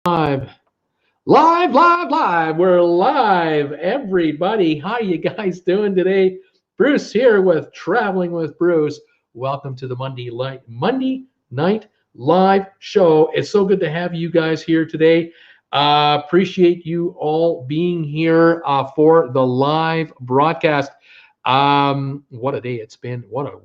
Live, live. We're live, everybody. How you guys doing today? Bruce here with Traveling with Bruce. Welcome to the Monday night live show. It's so good to have you guys here today. Appreciate you all being here for the live broadcast. What a day it's been. What a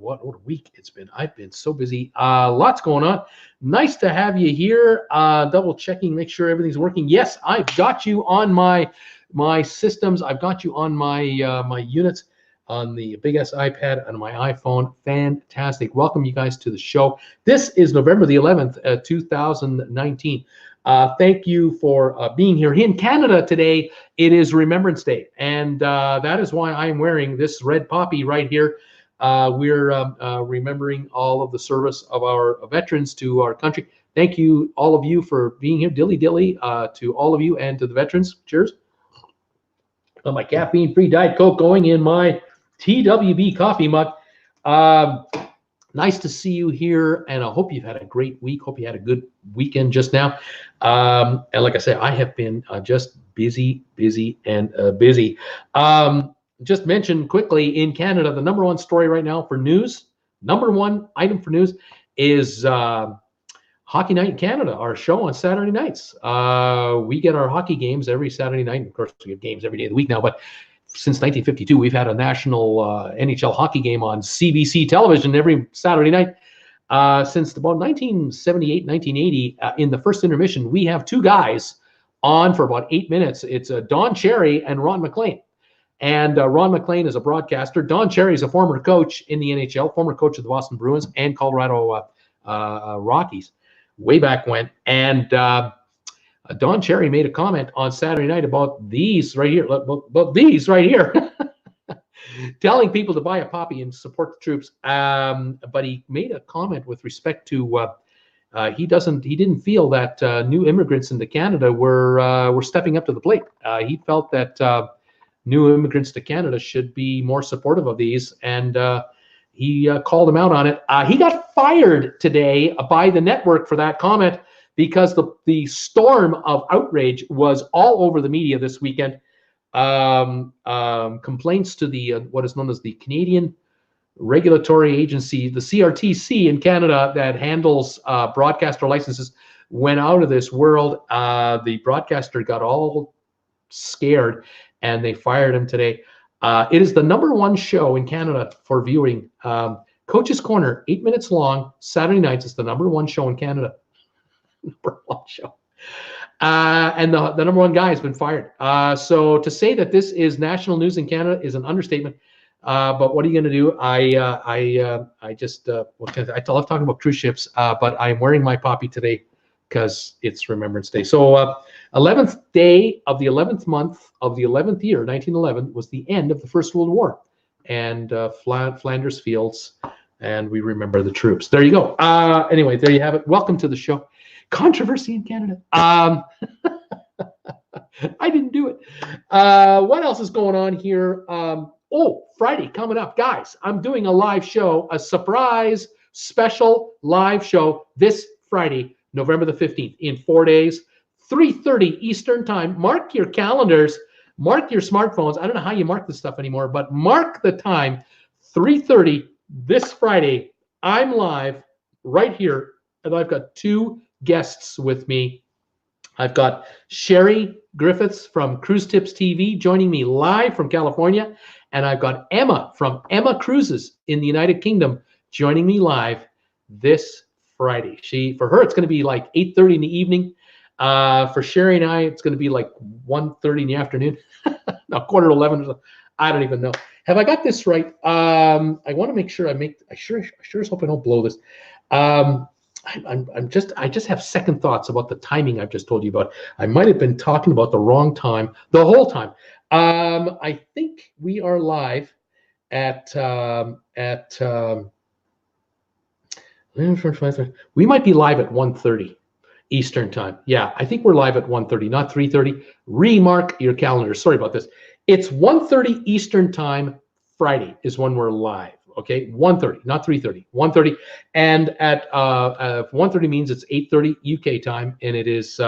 week it's been. I've been so busy. Lots going on. Nice to have you here. Double checking, make sure everything's working. Yes, I've got you on my systems. I've got you on my my units on the big S iPad and my iPhone. Fantastic. Welcome you guys to the show. This is November the 11th, 2019. Thank you for being here. In Canada today, it is Remembrance Day, and that is why I am wearing this red poppy right here. We're remembering all of the service of our veterans to our country. Thank you, all of you, for being here. Dilly to all of you and to the veterans. Cheers. My caffeine-free Diet Coke going in my TWB coffee mug. Nice to see you here, and I hope you've had a great week. Hope you had a good weekend just now. And like I said, I have been just busy. Just mention quickly, in Canada, the number one story right now for news, number one item for news is Hockey Night in Canada, our show on Saturday nights. We get our hockey games every Saturday night. Of course, we have games every day of the week now, but since 1952, we've had a national NHL hockey game on CBC television every Saturday night. Since about 1978, 1980, in the first intermission, we have two guys on for about 8 minutes. It's Don Cherry and Ron MacLean. And Ron MacLean is a broadcaster. Don Cherry is a former coach in the NHL, former coach of the Boston Bruins and Colorado Rockies way back when. And Don Cherry made a comment on Saturday night about these right here, telling people to buy a poppy and support the troops. But he made a comment with respect to he didn't feel that new immigrants into Canada were stepping up to the plate. He felt that new immigrants to Canada should be more supportive of these, and he called him out on it. He got fired today by the network for that comment because the storm of outrage was all over the media this weekend. Complaints to the what is known as the Canadian Regulatory Agency, the CRTC in Canada, that handles broadcaster licenses, went out of this world. The broadcaster got all scared, and they fired him today. It is the number one show in Canada for viewing. Coach's Corner, 8 minutes long, Saturday nights. It's the number one show in Canada. Number one show. And the number one guy has been fired. So to say that this is national news in Canada is an understatement. But what are you going to do? I love talking about cruise ships, but I'm wearing my poppy today because it's Remembrance Day. So 11th day of the 11th month of the 11th year, 1911, was the end of the First World War. And Flanders Fields, and we remember the troops. There you go. Anyway, there you have it. Welcome to the show. Controversy in Canada. I didn't do it. What else is going on here? Friday coming up. Guys, I'm doing a live show, a surprise special live show this Friday, November the 15th, in 4 days, 3:30 Eastern Time. Mark your calendars. Mark your smartphones. I don't know how you mark this stuff anymore, but mark the time, 3:30 this Friday. I'm live right here, and I've got two guests with me. I've got Sherry Griffiths from Cruise Tips TV joining me live from California, and I've got Emma from Emma Cruises in the United Kingdom joining me live this Friday. For her, it's going to be like 8:30 in the evening. For Sherry and I, it's going to be like 1:30 in the afternoon. No, 10:45. I don't even know. Have I got this right? I want to make sure I sure as hope I don't blow this. I just have second thoughts about the timing I've just told you about. I might have been talking about the wrong time the whole time. I think we are live at we might be live at 1:30 Eastern Time. Yeah, I think we're live at 1:30, not 3:30. Remark your calendar. Sorry about this. It's 1:30 Eastern Time. Friday is when we're live. Okay, 1:30, not 3:30, 1:30, and at 1:30 means it's 8:30 UK time, and it is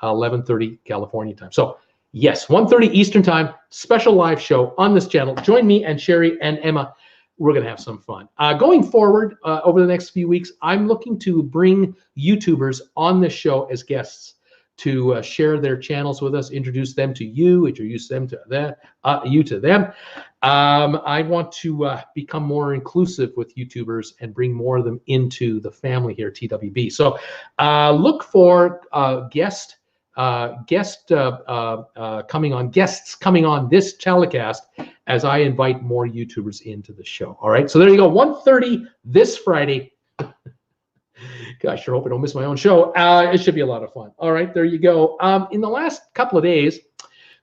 11:30 California time. So yes, 1:30 Eastern time, special live show on this channel. Join me and Sherry and Emma. We're going to have some fun. Going forward, over the next few weeks, I'm looking to bring YouTubers on this show as guests to share their channels with us, introduce them to you, introduce them to them, you to them. I want to become more inclusive with YouTubers and bring more of them into the family here at TWB. So look for guests coming on this telecast as I invite more YouTubers into the show. All right, so there you go, 1:30 this Friday. Gosh, I sure hope I don't miss my own show. It should be a lot of fun. All right, there you go. In the last couple of days,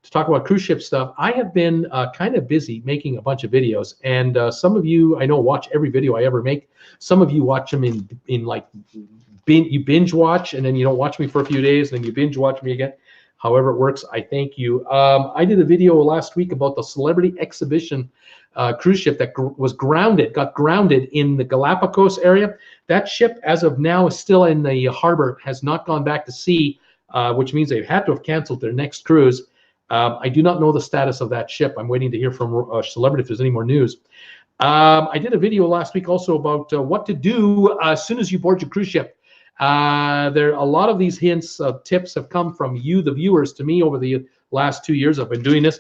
to talk about cruise ship stuff, I have been kind of busy making a bunch of videos, and some of you I know watch every video I ever make. Some of you watch them in like you binge watch, and then you don't watch me for a few days, and then you binge watch me again. However it works, I thank you. I did a video last week about the Celebrity Exhibition cruise ship that got grounded in the Galapagos area. That ship, as of now, is still in the harbor, has not gone back to sea, which means they've had to have canceled their next cruise. I do not know the status of that ship. I'm waiting to hear from Celebrity if there's any more news. I did a video last week also about what to do as soon as you board your cruise ship. There a lot of these hints, tips have come from you, the viewers, to me over the last 2 years I've been doing this,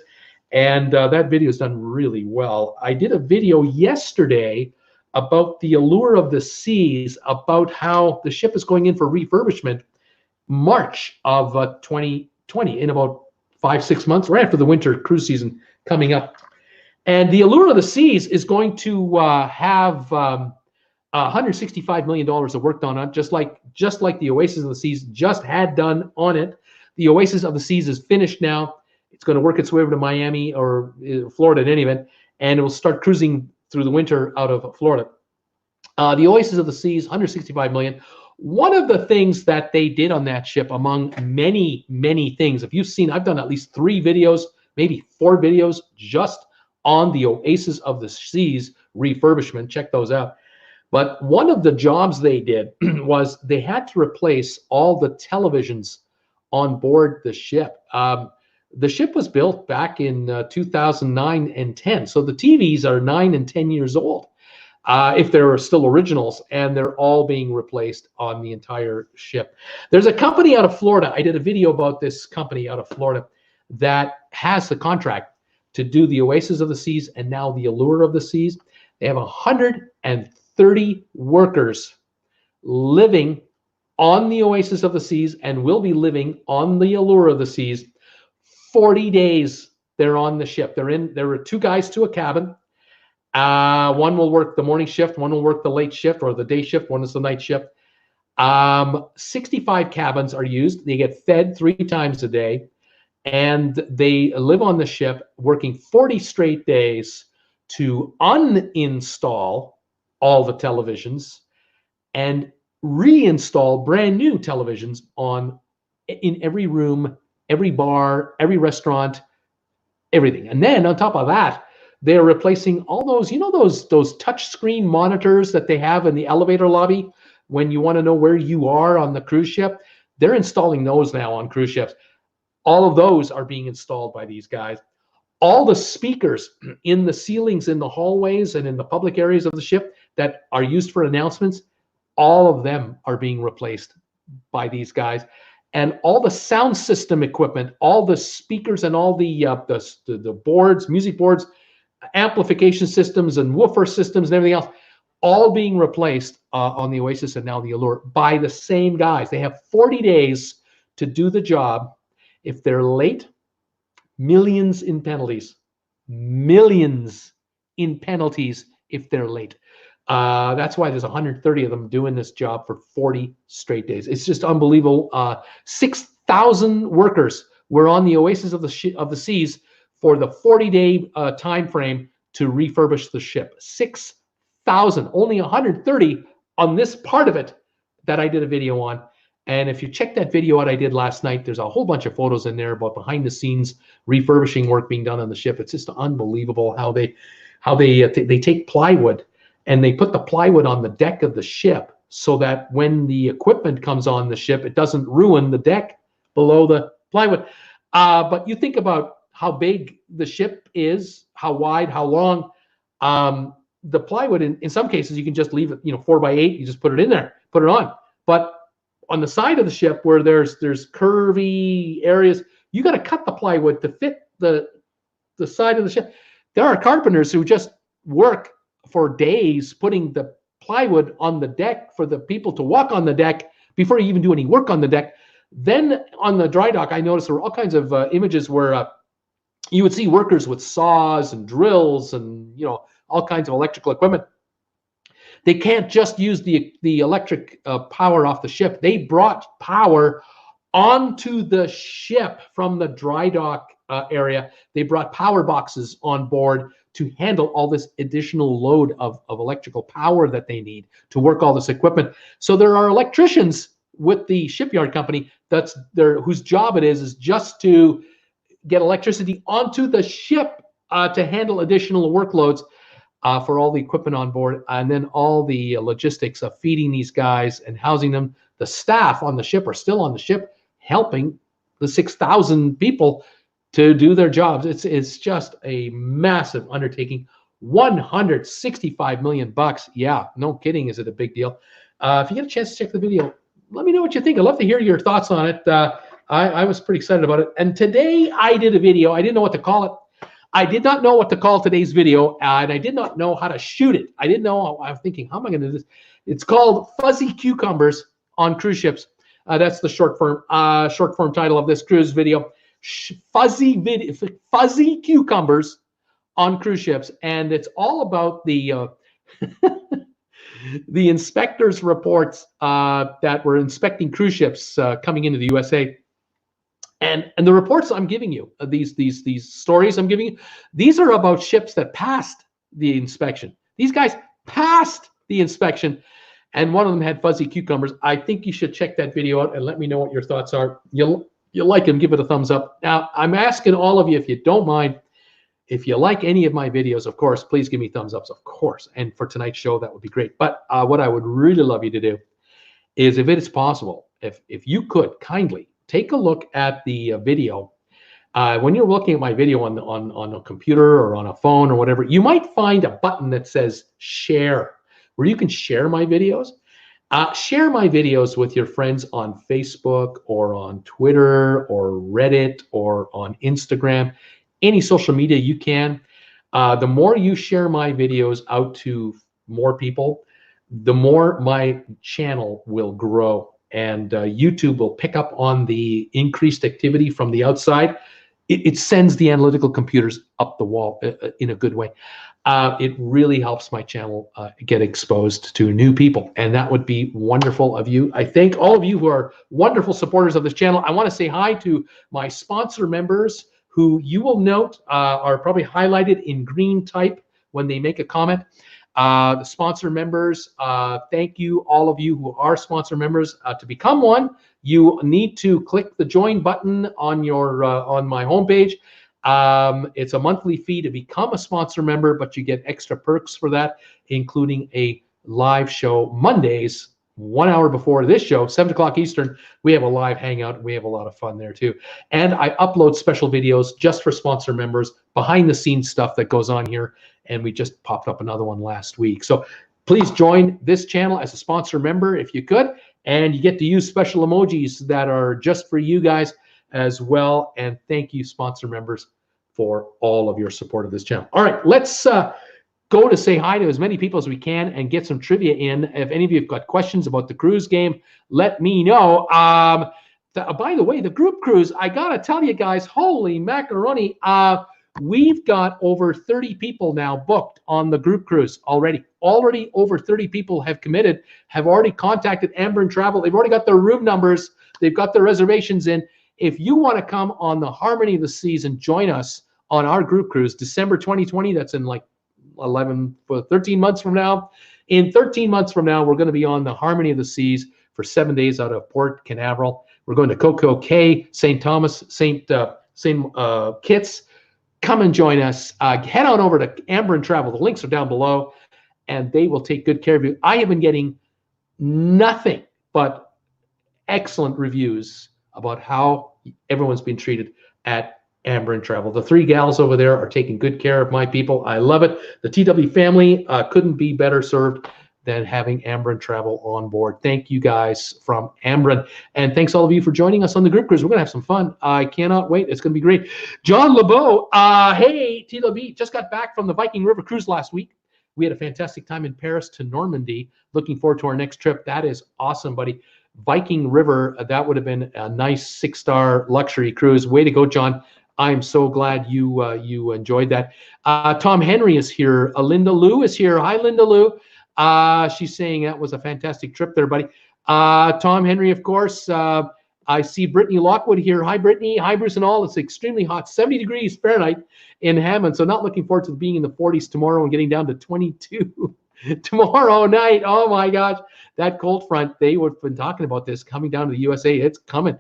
and that video is done really well. I did a video yesterday about the Allure of the Seas, about how the ship is going in for refurbishment March of 2020, in about 5-6 months, right after the winter cruise season coming up. And the Allure of the Seas is going to have $165 million of work done on it, just like the Oasis of the Seas just had done on it. The Oasis of the Seas is finished now. It's going to work its way over to Miami or Florida in any event, and it will start cruising through the winter out of Florida. The Oasis of the Seas, $165 million. One of the things that they did on that ship, among many, many things, if you've seen, I've done at least 3 videos, maybe 4 videos just on the Oasis of the Seas refurbishment. Check those out. But one of the jobs they did was they had to replace all the televisions on board the ship. The ship was built back in 2009 and 10, so the TVs are 9 and 10 years old, if they're still originals, and they're all being replaced on the entire ship. There's a company out of Florida. I did a video about this company out of Florida that has the contract to do the Oasis of the Seas and now the Allure of the Seas. They have 130 workers living on the Oasis of the Seas and will be living on the Allure of the Seas. 40 days they're on the ship. There are 2 guys to a cabin. One will work the morning shift, one will work the late shift or the day shift, one is the night shift. 65 cabins are used. They get fed 3 times a day, and they live on the ship working 40 straight days to uninstall all the televisions and reinstall brand new televisions in every room, every bar, every restaurant, everything. And then on top of that, they're replacing all those, those touch screen monitors that they have in the elevator lobby when you want to know where you are on the cruise ship. They're installing those now on cruise ships. All of those are being installed by these guys. All the speakers in the ceilings, in the hallways, and in the public areas of the ship that are used for announcements, all of them are being replaced by these guys. And all the sound system equipment, all the speakers and all the boards, music boards, amplification systems and woofer systems and everything else, all being replaced on the Oasis and now the Allure by the same guys. They have 40 days to do the job. If they're late, millions in penalties. Millions in penalties if they're late. That's why there's 130 of them doing this job for 40 straight days. It's just unbelievable. 6,000 workers were on the Oasis of the Seas for the 40-day time frame to refurbish the ship. 6,000, only 130 on this part of it that I did a video on. And if you check that video out I did last night, there's a whole bunch of photos in there about behind the scenes refurbishing work being done on the ship. It's just unbelievable how they take plywood and they put the plywood on the deck of the ship so that when the equipment comes on the ship, it doesn't ruin the deck below the plywood. But you think about how big the ship is, how wide, how long. The plywood, in some cases, you can just leave it, 4x8. You just put it in there, put it on. But on the side of the ship where there's curvy areas, you got to cut the plywood to fit the side of the ship. There are carpenters who just work for days putting the plywood on the deck for the people to walk on the deck before you even do any work on the deck. Then on the dry dock, I noticed there were all kinds of images where you would see workers with saws and drills and all kinds of electrical equipment. They can't just use the electric power off the ship. They brought power onto the ship from the dry dock area. They brought power boxes on board to handle all this additional load of electrical power that they need to work all this equipment. So there are electricians with the shipyard company whose job it is just to get electricity onto the ship to handle additional workloads for all the equipment on board, and then all the logistics of feeding these guys and housing them. The staff on the ship are still on the ship helping the 6,000 people to do their jobs. It's just a massive undertaking. $165 million. Yeah, no kidding. Is it a big deal? If you get a chance to check the video, let me know what you think. I'd love to hear your thoughts on it. I was pretty excited about it. And today I did a video. I didn't know what to call it. I did not know what to call today's video, and I did not know how to shoot it. I didn't know. I was thinking, how am I going to do this? It's called Fuzzy Cucumbers on Cruise Ships. That's the short form title of this cruise video. Fuzzy Cucumbers on Cruise Ships, and it's all about the the inspectors' reports that were inspecting cruise ships coming into the USA. And the reports I'm giving you, these stories I'm giving you, these are about ships that passed the inspection. These guys passed the inspection, and one of them had fuzzy cucumbers. I think you should check that video out and let me know what your thoughts are. You'll like them, give it a thumbs up. Now, I'm asking all of you, if you don't mind, if you like any of my videos, of course, please give me thumbs ups, of course. And for tonight's show, that would be great. But what I would really love you to do is, if it is possible, if you could kindly take a look at the video. When you're looking at my video on a computer or on a phone or whatever, you might find a button that says share, where you can share my videos. Share my videos with your friends on Facebook or on Twitter or Reddit or on Instagram, any social media you can. The more you share my videos out to more people, the more my channel will grow. And YouTube will pick up on the increased activity from the outside. It sends the analytical computers up the wall in a good way. It really helps my channel get exposed to new people, and that would be wonderful of you. I thank all of you who are wonderful supporters of this channel. I want to say hi to my sponsor members, who you will note are probably highlighted in green type when they make a comment. The sponsor members, thank you, all of you who are sponsor members. To become one, you need to click the join button on your on my homepage. It's a monthly fee to become a sponsor member, but you get extra perks for that, including a live show Mondays, 1 hour before this show, 7 o'clock Eastern. We have a live hangout. We have a lot of fun there too. And I upload special videos just for sponsor members, behind the scenes stuff that goes on here. And we just popped up another one last week. So please join this channel as a sponsor member if you could. And you get to use special emojis that are just for you guys as well. And thank you, sponsor members, for all of your support of this channel. All right, let's go to say hi to as many people as we can and get some trivia in. If any of you have got questions about the cruise game, let me know. By the way, the group cruise, I got to tell you guys, holy macaroni. We've got over 30 people now booked on the group cruise already. Already over 30 people have committed, have already contacted Amber and Travel. They've already got their room numbers. They've got their reservations in. If you want to come on the Harmony of the Seas and join us on our group cruise, December 2020, that's in like 13 months from now. In 13 months from now, we're going to be on the Harmony of the Seas for 7 days out of Port Canaveral. We're going to Coco Cay, St. Thomas, St. Kitts. Come and join us. Head on over to Amber and Travel. The links are down below, and they will take good care of you. I have been getting nothing but excellent reviews about how everyone's been treated at Amber and Travel. The three gals over there are taking good care of my people. I love it. The TW family couldn't be better served than having Amber and Travel on board. Thank you guys from Amber. And thanks all of you for joining us on the group cruise. We're going to have some fun. I cannot wait. It's going to be great. John LeBeau, hey, TWB, just got back from the Viking River cruise last week. We had a fantastic time in Paris to Normandy. Looking forward to our next trip. That is awesome, buddy. Viking River, that would have been a nice 6-star luxury cruise. Way to go, John. I'm so glad you enjoyed that. Tom Henry is here. Linda Lou is here. Hi, Linda Lou. She's saying that was a fantastic trip there, buddy. Tom Henry, of course. I see Brittany Lockwood here. Hi, Brittany. Hi, Bruce and all. It's extremely hot, 70 degrees Fahrenheit in Hammond. So not looking forward to being in the 40s tomorrow and getting down to 22 tomorrow night. Oh, my gosh. That cold front, they have been talking about this coming down to the USA. It's coming.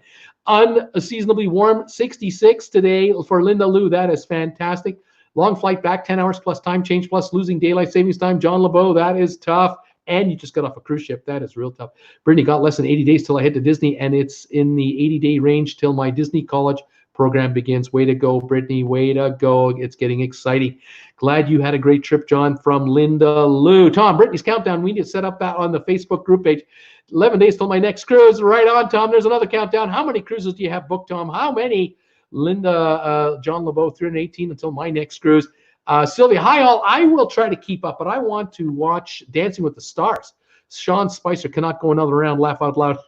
Unseasonably warm, 66 today for Linda Lou. That is fantastic. Long flight back, 10 hours plus time change plus losing daylight savings time. John LeBeau, that is tough. And you just got off a cruise ship. That is real tough. Brittany, got less than 80 days till I head to Disney, and it's in the 80-day range till my Disney college program begins. Way to go, Brittany. Way to go. It's getting exciting. Glad you had a great trip, John, from Linda Lou. Tom, Brittany's countdown. We need to set up that on the Facebook group page. 11 days till my next cruise. Right on, Tom. There's another countdown. How many cruises do you have booked, Tom? How many? Linda, John LeBeau, 318 until my next cruise. Sylvia, hi all. I will try to keep up, but I want to watch Dancing with the Stars. Sean Spicer cannot go another round. Laugh out loud.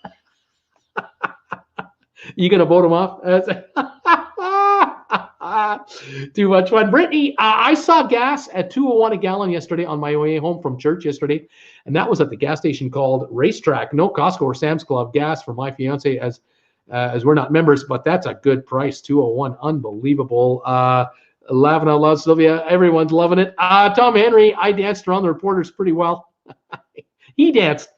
You gonna vote him off? Too much fun. Brittany, I saw gas at $2.01 a gallon yesterday on my way home from church yesterday, and that was at the gas station called Racetrack. No Costco or Sam's Club gas for my fiance as we're not members, but that's a good price. $2.01, unbelievable. Laughing out loud, Sylvia. Everyone's loving it. Tom Henry, I danced around the reporters pretty well. He danced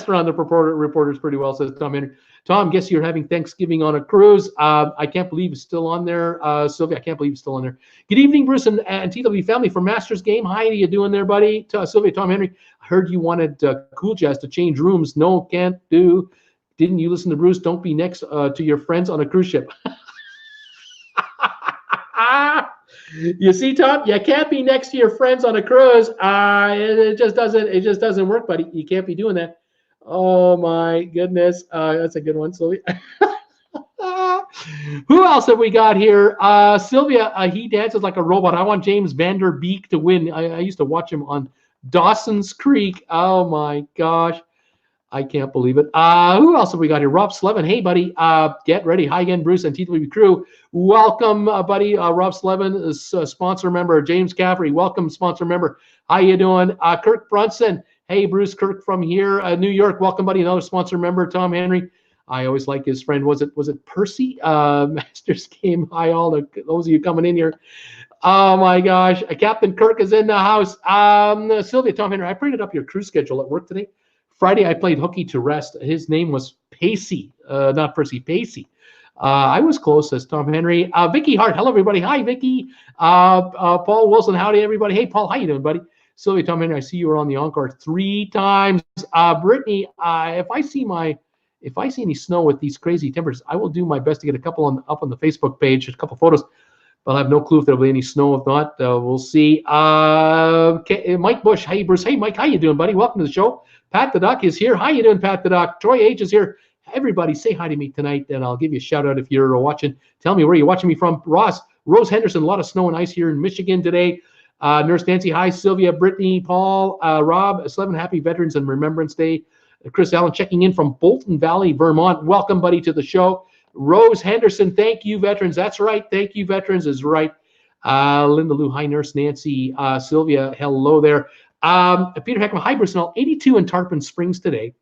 around the reporters pretty well, says Tom Henry. Tom, guess you're having Thanksgiving on a cruise. I can't believe it's still on there. Sylvia, I can't believe it's still on there. Good evening, Bruce and TW family from Masters Game. How are you doing there, buddy? Sylvia, Tom Henry, I heard you wanted Cool Jazz to change rooms. No, can't do. Didn't you listen to Bruce? Don't be next to your friends on a cruise ship. You see, Tom, you can't be next to your friends on a cruise. It just doesn't work, buddy. You can't be doing that. Oh my goodness, that's a good one, Sylvia. Who else have we got here? Sylvia, he dances like a robot. I want James Van Der Beek to win. I used to watch him on Dawson's Creek. Oh my gosh. I can't believe it. Who else have we got here? Rob Slevin. Hey, buddy. Get ready. Hi again, Bruce and TWB crew. Welcome, buddy. Rob Slevin is a sponsor member. James Caffrey, welcome, sponsor member. How you doing? Kirk Brunson. Hey, Bruce. Kirk from here, New York. Welcome, buddy. Another sponsor member. Tom Henry. I always like his friend. Was it Percy? Masters Game. Hi, all those of you coming in here. Oh my gosh. Captain Kirk is in the house. Sylvia, Tom Henry. I printed up your cruise schedule at work today. Friday, I played hooky to rest. His name was Pacey, not Percy, Pacey. I was close, says Tom Henry. Vicky Hart, hello, everybody. Hi, Vicky. Paul Wilson, howdy, everybody. Hey, Paul, how you doing, buddy? Sylvia, Tom Henry, I see you were on the Encore 3 times. Brittany, if I see any snow with these crazy temperatures, I will do my best to get a couple up on the Facebook page, a couple photos. But I have no clue if there'll be any snow. If not, we'll see. Mike Bush, hey, Bruce. Hey, Mike, how you doing, buddy? Welcome to the show. Pat the Duck is here. How you doing, Pat the Duck? Troy H is here. Everybody say hi to me tonight, and I'll give you a shout out if you're watching. Tell me where you're watching me from. Rose Henderson, a lot of snow and ice here in Michigan today. Nurse Nancy, hi. Sylvia, Brittany, Paul, Rob, 11 happy Veterans and Remembrance Day. Chris Allen checking in from Bolton Valley, Vermont. Welcome, buddy, to the show. Rose Henderson, thank you, Veterans. That's right. Thank you, Veterans is right. Linda Lou, hi, Nurse Nancy. Sylvia, hello there. Peter Heckman, hi, Bruce and all. 82 in Tarpon Springs today.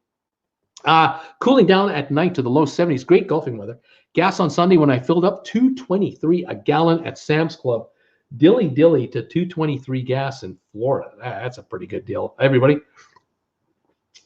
Cooling down at night to the low 70s. Great golfing weather. Gas on Sunday when I filled up, $2.23 a gallon at Sam's Club. Dilly to $2.23 gas in Florida. That's a pretty good deal. Everybody,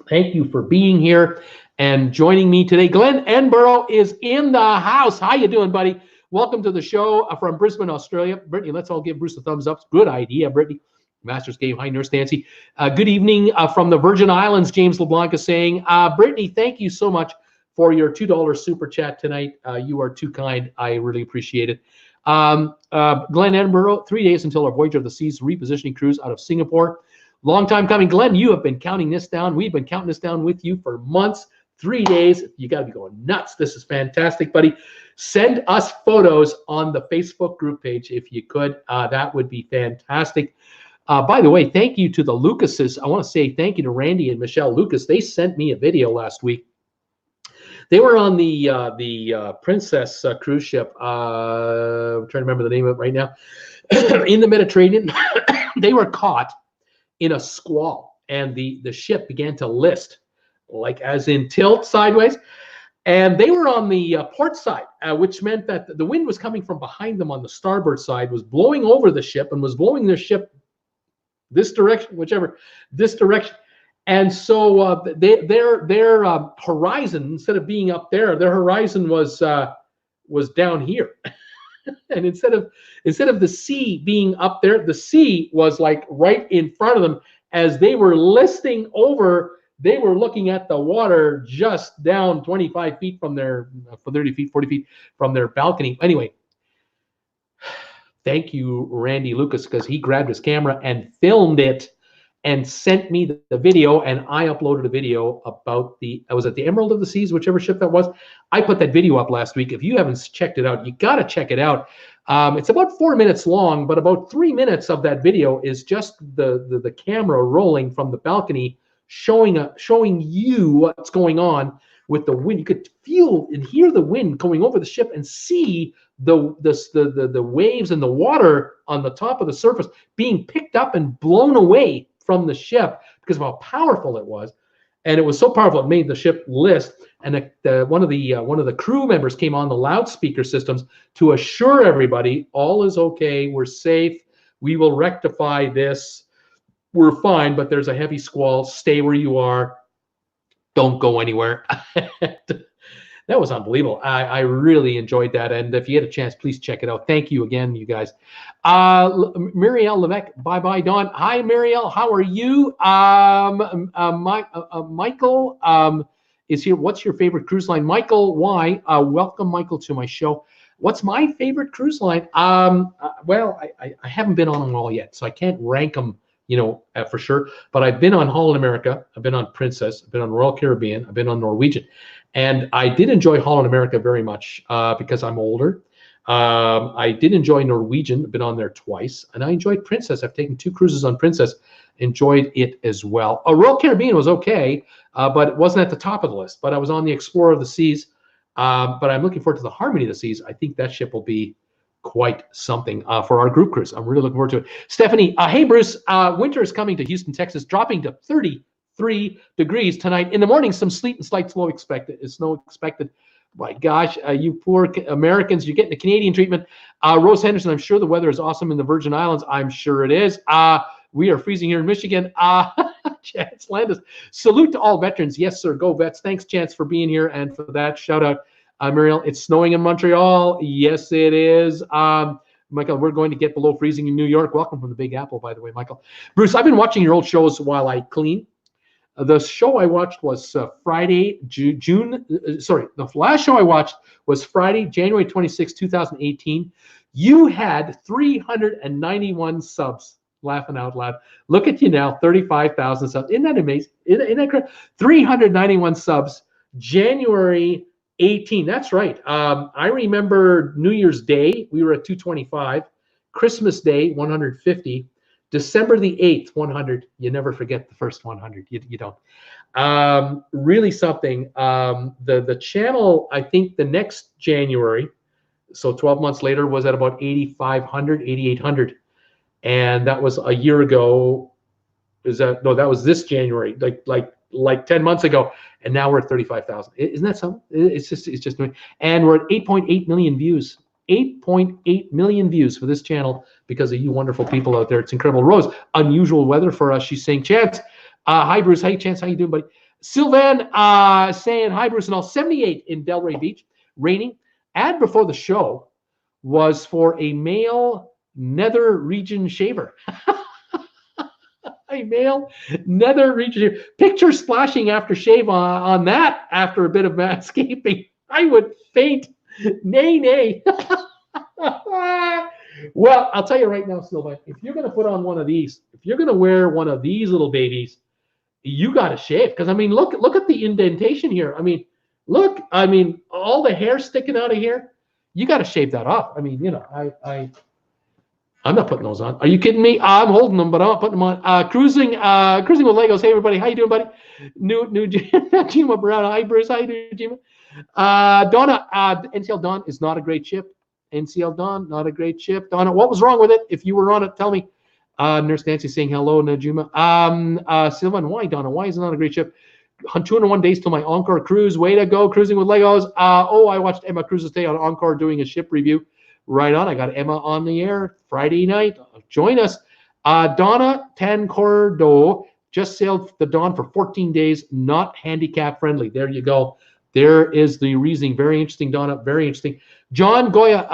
thank you for being here and joining me today. Glenn Enborough is in the house. How you doing, buddy? Welcome to the show from Brisbane, Australia. Brittany, let's all give Bruce a thumbs up. Good idea, Brittany. Masters Game. Hi, Nurse Nancy. Good evening from the Virgin Islands, James LeBlanc is saying. Brittany, thank you so much for your $2 super chat tonight. You are too kind. I really appreciate it. Glenn Edinburgh, 3 days until our Voyager of the Seas repositioning cruise out of Singapore. Long time coming. Glenn, you have been counting this down. We've been counting this down with you for months. 3 days. You got to be going nuts. This is fantastic, buddy. Send us photos on the Facebook group page if you could. That would be fantastic. By the way, thank you to the Lucases. I want to say thank you to Randy and Michelle Lucas. They sent me a video last week. They were on the Princess cruise ship. I'm trying to remember the name of it right now. In the Mediterranean, they were caught in a squall, and the ship began to list, like as in tilt sideways. And they were on the port side, which meant that the wind was coming from behind them on the starboard side, was blowing over the ship and was blowing their ship this direction, whichever, this direction. And so their horizon, instead of being up there, their horizon was down here. And instead of the sea being up there, the sea was like right in front of them. As they were listing over, they were looking at the water just down 25 feet from their, 30 feet, 40 feet from their balcony. Anyway, thank you, Randy Lucas, because he grabbed his camera and filmed it and sent me the video, and I uploaded a video about was it the Emerald of the Seas, whichever ship that was. I put that video up last week. If you haven't checked it out, you got to check it out. It's about 4 minutes long, but about 3 minutes of that video is just the camera rolling from the balcony, showing you what's going on with the wind. You could feel and hear the wind going over the ship and see the waves and the water on the top of the surface being picked up and blown away from the ship because of how powerful it was. And it was so powerful it made the ship list. And one of the crew members came on the loudspeaker systems to assure everybody all is okay, we're safe, we will rectify this, we're fine, but there's a heavy squall, stay where you are, don't go anywhere. That was unbelievable. I really enjoyed that. And if you get a chance, please check it out. Thank you again, you guys. Muriel Levesque, bye-bye, Dawn. Hi, Muriel. How are you? Michael is here. What's your favorite cruise line? Michael, why? Welcome, Michael, to my show. What's my favorite cruise line? Well, I haven't been on them all yet, so I can't rank them, for sure. But I've been on Holland America. I've been on Princess. I've been on Royal Caribbean. I've been on Norwegian. And I did enjoy Holland America very much because I'm older. I did enjoy Norwegian. I've been on there twice. And I enjoyed Princess. I've taken 2 cruises on Princess. Enjoyed it as well. Royal Caribbean was okay, but it wasn't at the top of the list. But I was on the Explorer of the Seas. But I'm looking forward to the Harmony of the Seas. I think that ship will be quite something for our group cruise. I'm really looking forward to it. Stephanie, hey, Bruce, winter is coming to Houston, Texas, dropping to 33 degrees tonight. In the morning, some sleet and slight snow expected. My gosh, you poor Americans, you're getting the Canadian treatment. Rose Henderson, I'm sure the weather is awesome in the Virgin Islands. I'm sure it is. We are freezing here in Michigan. Chance Landis, salute to all veterans. Yes, sir. Go Vets. Thanks, Chance, for being here and for that shout out. Muriel, it's snowing in Montreal. Yes, it is. Michael, we're going to get below freezing in New York. Welcome from the Big Apple, by the way, Michael. Bruce, I've been watching your old shows while I clean. The show I watched was Friday, the last show I watched was Friday, January 26, 2018. You had 391 subs. Laughing out loud. Look at you now, 35,000 subs. Isn't that amazing? Isn't that crazy? 391 subs, January 18. That's right. I remember New Year's Day, we were at 225. Christmas Day, 150. December the 8th, 100. You never forget the first 100. You don't. Really something. The channel, I think the next January, so 12 months later, was at about 8,500, 8,800. And that was a year ago. That was this January, like 10 months ago. And now we're at 35,000. Isn't that something? It's just, and we're at 8.8 million views. 8.8 million views for this channel because of you wonderful people out there. It's incredible. Rose, unusual weather for us. She's saying, Chance, hi, Bruce. Hey, Chance, how you doing, buddy? Sylvan saying, hi, Bruce, and all. 78 in Delray Beach, raining. Ad before the show was for a male nether region shaver. Hi, male. Nether region. Picture splashing after shave on that after a bit of manscaping. I would faint. Nay, nay. Well, I'll tell you right now, Silva, if you're going to put on one of these, if you're going to wear one of these little babies, you got to shave. Because, I mean, look at the indentation here. I mean, look, I mean, all the hair sticking out of here. You got to shave that off. I mean, you know, I'm not putting those on. Are you kidding me? I'm holding them, but I'm not putting them on. Cruising with Legos. Hey, everybody. How you doing, buddy? New Jima Brown. Hi, Bruce. How you doing, Jima? Donna, NCL Dawn is not a great chip. NCL Dawn, not a great chip. Donna, what was wrong with it? If you were on it, tell me. Nurse Nancy saying hello, Najuma. Sylvan, why, Donna? Why is it not a great chip? 201 days till my Encore cruise. Way to go, cruising with Legos. I watched Emma Cruises Day on Encore doing a ship review. Right on. I got Emma on the air Friday night. Join us. Donna Tancordo just sailed the Dawn for 14 days, not handicap friendly. There you go. There is the reasoning. Very interesting, Donna. Very interesting. John Goya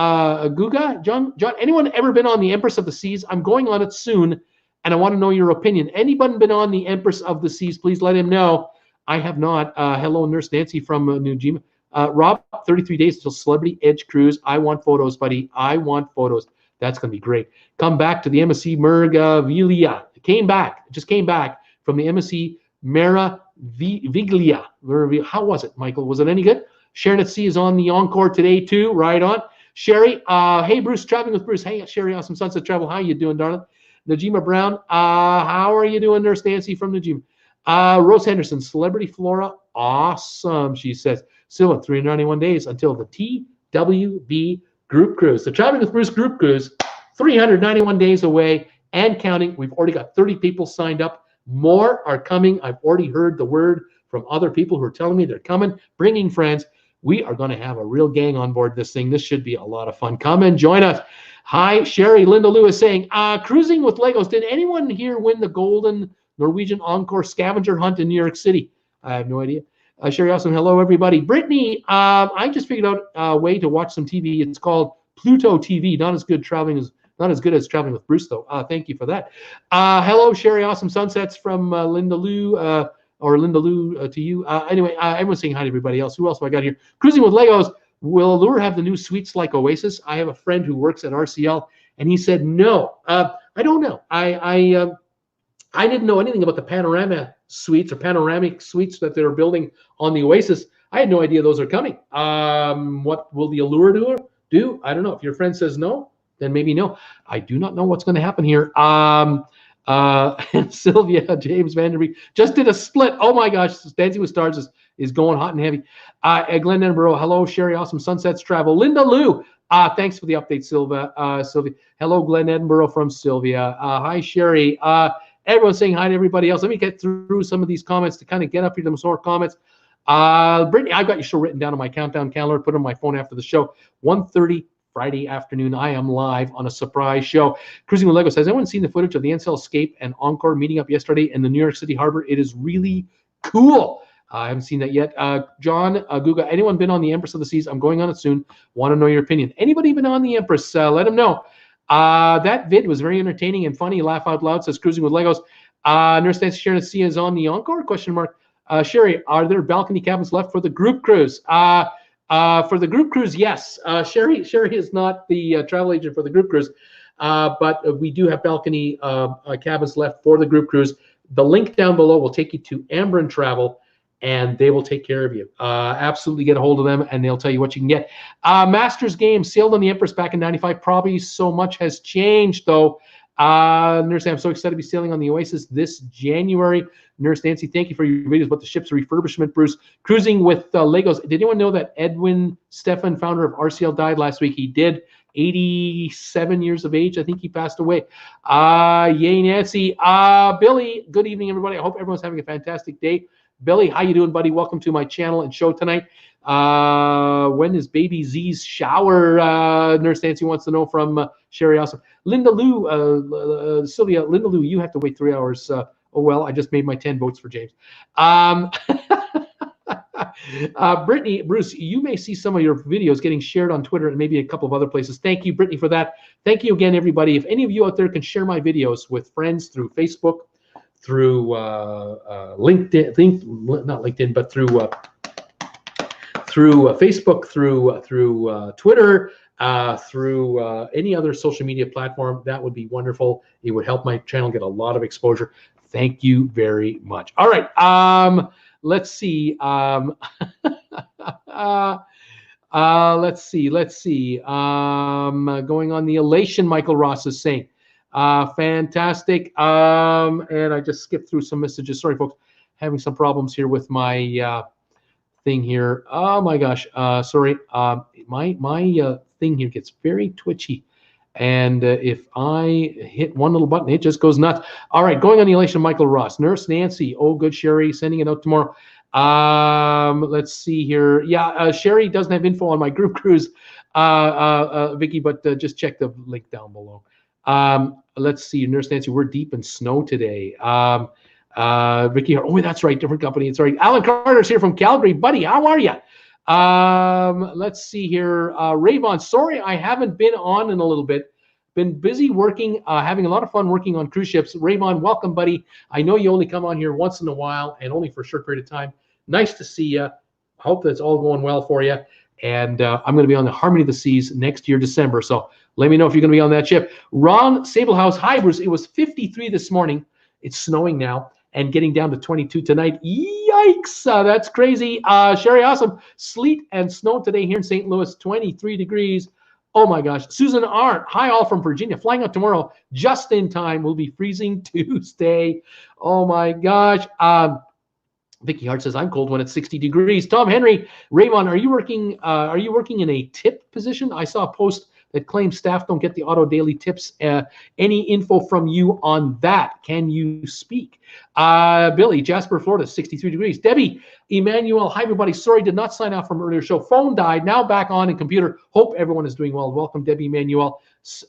Guga. John, anyone ever been on the Empress of the Seas? I'm going on it soon, and I want to know your opinion. Anyone been on the Empress of the Seas? Please let him know. I have not. Hello, Nurse Nancy from New Jima. Rob, 33 days until Celebrity Edge Cruise. I want photos, buddy. I want photos. That's going to be great. Come back to the MSC Meraviglia. Just came back from the MSC Meraviglia. How was it, Michael? Was it any good? Sharon at Sea is on the Encore today, too. Right on. Sherry, hey, Bruce, traveling with Bruce. Hey, Sherry, awesome Sunset Travel. How you doing, darling? Najima Brown, how are you doing, Nurse Nancy from Najima? Rose Henderson, Celebrity Flora, awesome, she says. Still at 391 days until the TWB Group Cruise. The Traveling with Bruce Group Cruise, 391 days away and counting. We've already got 30 people signed up. More are coming. I've already heard the word from other people who are telling me they're coming, bringing friends. We are going to have a real gang on board this thing. This should be a lot of fun. Come and join us. Hi, Sherry. Linda Lewis saying, cruising with Legos. Did anyone here win the Golden Norwegian Encore scavenger hunt in New York City? I have no idea. Sherry, awesome. Hello, everybody. Brittany, I just figured out a way to watch some TV. It's called Pluto TV. Not as good as traveling with Bruce, though. Thank you for that. Hello, Sherry. Awesome sunsets from Linda Lou, or Linda Lou to you. Anyway, everyone's saying hi to everybody else. Who else have I got here? Cruising with Legos. Will Allure have the new suites like Oasis? I have a friend who works at RCL, and he said no. I don't know. I didn't know anything about the panoramic suites that they're building on the Oasis. I had no idea those are coming. What will the Allure do? I don't know. If your friend says no, then maybe no. I do not know what's going to happen here. Sylvia James Vanderbeek just did a split. Oh my gosh, Dancing with Stars is going hot and heavy. Glenn Edinburgh, hello, Sherry, awesome sunsets travel. Linda Lou, thanks for the update, Sylvia. Hello, Glenn Edinburgh from Sylvia. Hi, Sherry. Everyone's saying hi to everybody else. Let me get through some of these comments to kind of get up here to some more comments. Brittany, I've got your show written down on my countdown calendar. Put it on my phone after the show. 1:30 Friday afternoon. I am live on a surprise show. Cruising with Legos. Has anyone seen the footage of the NCL Escape and Encore meeting up yesterday in the New York City harbor? It is really cool. I haven't seen that yet. John Guga, anyone been on the Empress of the Seas? I'm going on it soon. Want to know your opinion. Anybody been on the Empress? Let them know. That vid was very entertaining and funny. Laugh out loud, says Cruising with Legos. Nurse Nancy Sharon at Sea is on the Encore? Question mark. Sherry, are there balcony cabins left for the group cruise? For the group cruise, yes. Sherry is not the travel agent for the group cruise, but we do have balcony cabins left for the group cruise. The link down below will take you to Ambren Travel, and they will take care of you. Absolutely get a hold of them, and they'll tell you what you can get. Masters game sailed on the Empress back in '95. Probably so much has changed, though. Nurse, I'm so excited to be sailing on the Oasis this January. Nurse Nancy, thank you for your videos about the ship's refurbishment. Bruce, cruising with Legos. Did anyone know that Edwin Stefan, founder of RCL, died last week? He did. 87 years of age. I think he passed away. Yay, Nancy. Billy, good evening, everybody. I hope everyone's having a fantastic day. Billy, how you doing, buddy? Welcome to my channel and show tonight. When is baby Z's shower? Nurse Nancy wants to know from Sherry. Awesome. Linda Lou, Sylvia, Linda Lou, you have to wait 3 hours. Oh, well, I just made my 10 votes for James. Brittany, Bruce, you may see some of your videos getting shared on Twitter and maybe a couple of other places. Thank you, Brittany, for that. Thank you again, everybody. If any of you out there can share my videos with friends through Facebook, through LinkedIn, not LinkedIn, but through Facebook, through Twitter, through any other social media platform, that would be wonderful. It would help my channel get a lot of exposure. Thank you very much. All right. Let's see. Let's see. Going on the elation, Michael Ross is saying. Fantastic. And I just skipped through some messages. Sorry, folks. Having some problems here with my thing here. Oh my gosh. Sorry. My thing here gets very twitchy. And if I hit one little button, it just goes nuts. All right, going on the elation, Michael Ross. Nurse Nancy. Oh, good, Sherry. Sending it out tomorrow. Let's see here. Yeah, Sherry doesn't have info on my group cruise, Vicky, but just check the link down below. Let's see. Nurse Nancy, we're deep in snow today. Vicky, oh, that's right. Different company. It's right. Alan Carter's here from Calgary. Buddy, how are you? Let's see here. Rayvon, sorry I haven't been on in a little bit. Been busy working, having a lot of fun working on cruise ships. Rayvon, welcome, buddy. I know you only come on here once in a while and only for a short period of time. Nice to see you. Hope that's all going well for you. And I'm going to be on the Harmony of the Seas next year, December. So let me know if you're going to be on that ship. Ron Sablehouse, hi, Bruce. It was 53 this morning. It's snowing now and getting down to 22 tonight. Yikes, that's crazy. Sherry, awesome. Sleet and snow today here in St. Louis, 23 degrees. Oh my gosh. Susan Arndt, hi all from Virginia, flying out tomorrow just in time. We'll be freezing Tuesday. Oh my gosh. Vicky Hart says, I'm cold when it's 60 degrees. Tom Henry, Raymond, are you working in a tip position? I saw a post that claims staff don't get the auto daily tips. Any info from you on that? Can you speak? Billy, Jasper, Florida, 63 degrees. Debbie, Emmanuel, hi everybody. Sorry, did not sign off from earlier show. Phone died, now back on in computer. Hope everyone is doing well. Welcome, Debbie Emmanuel,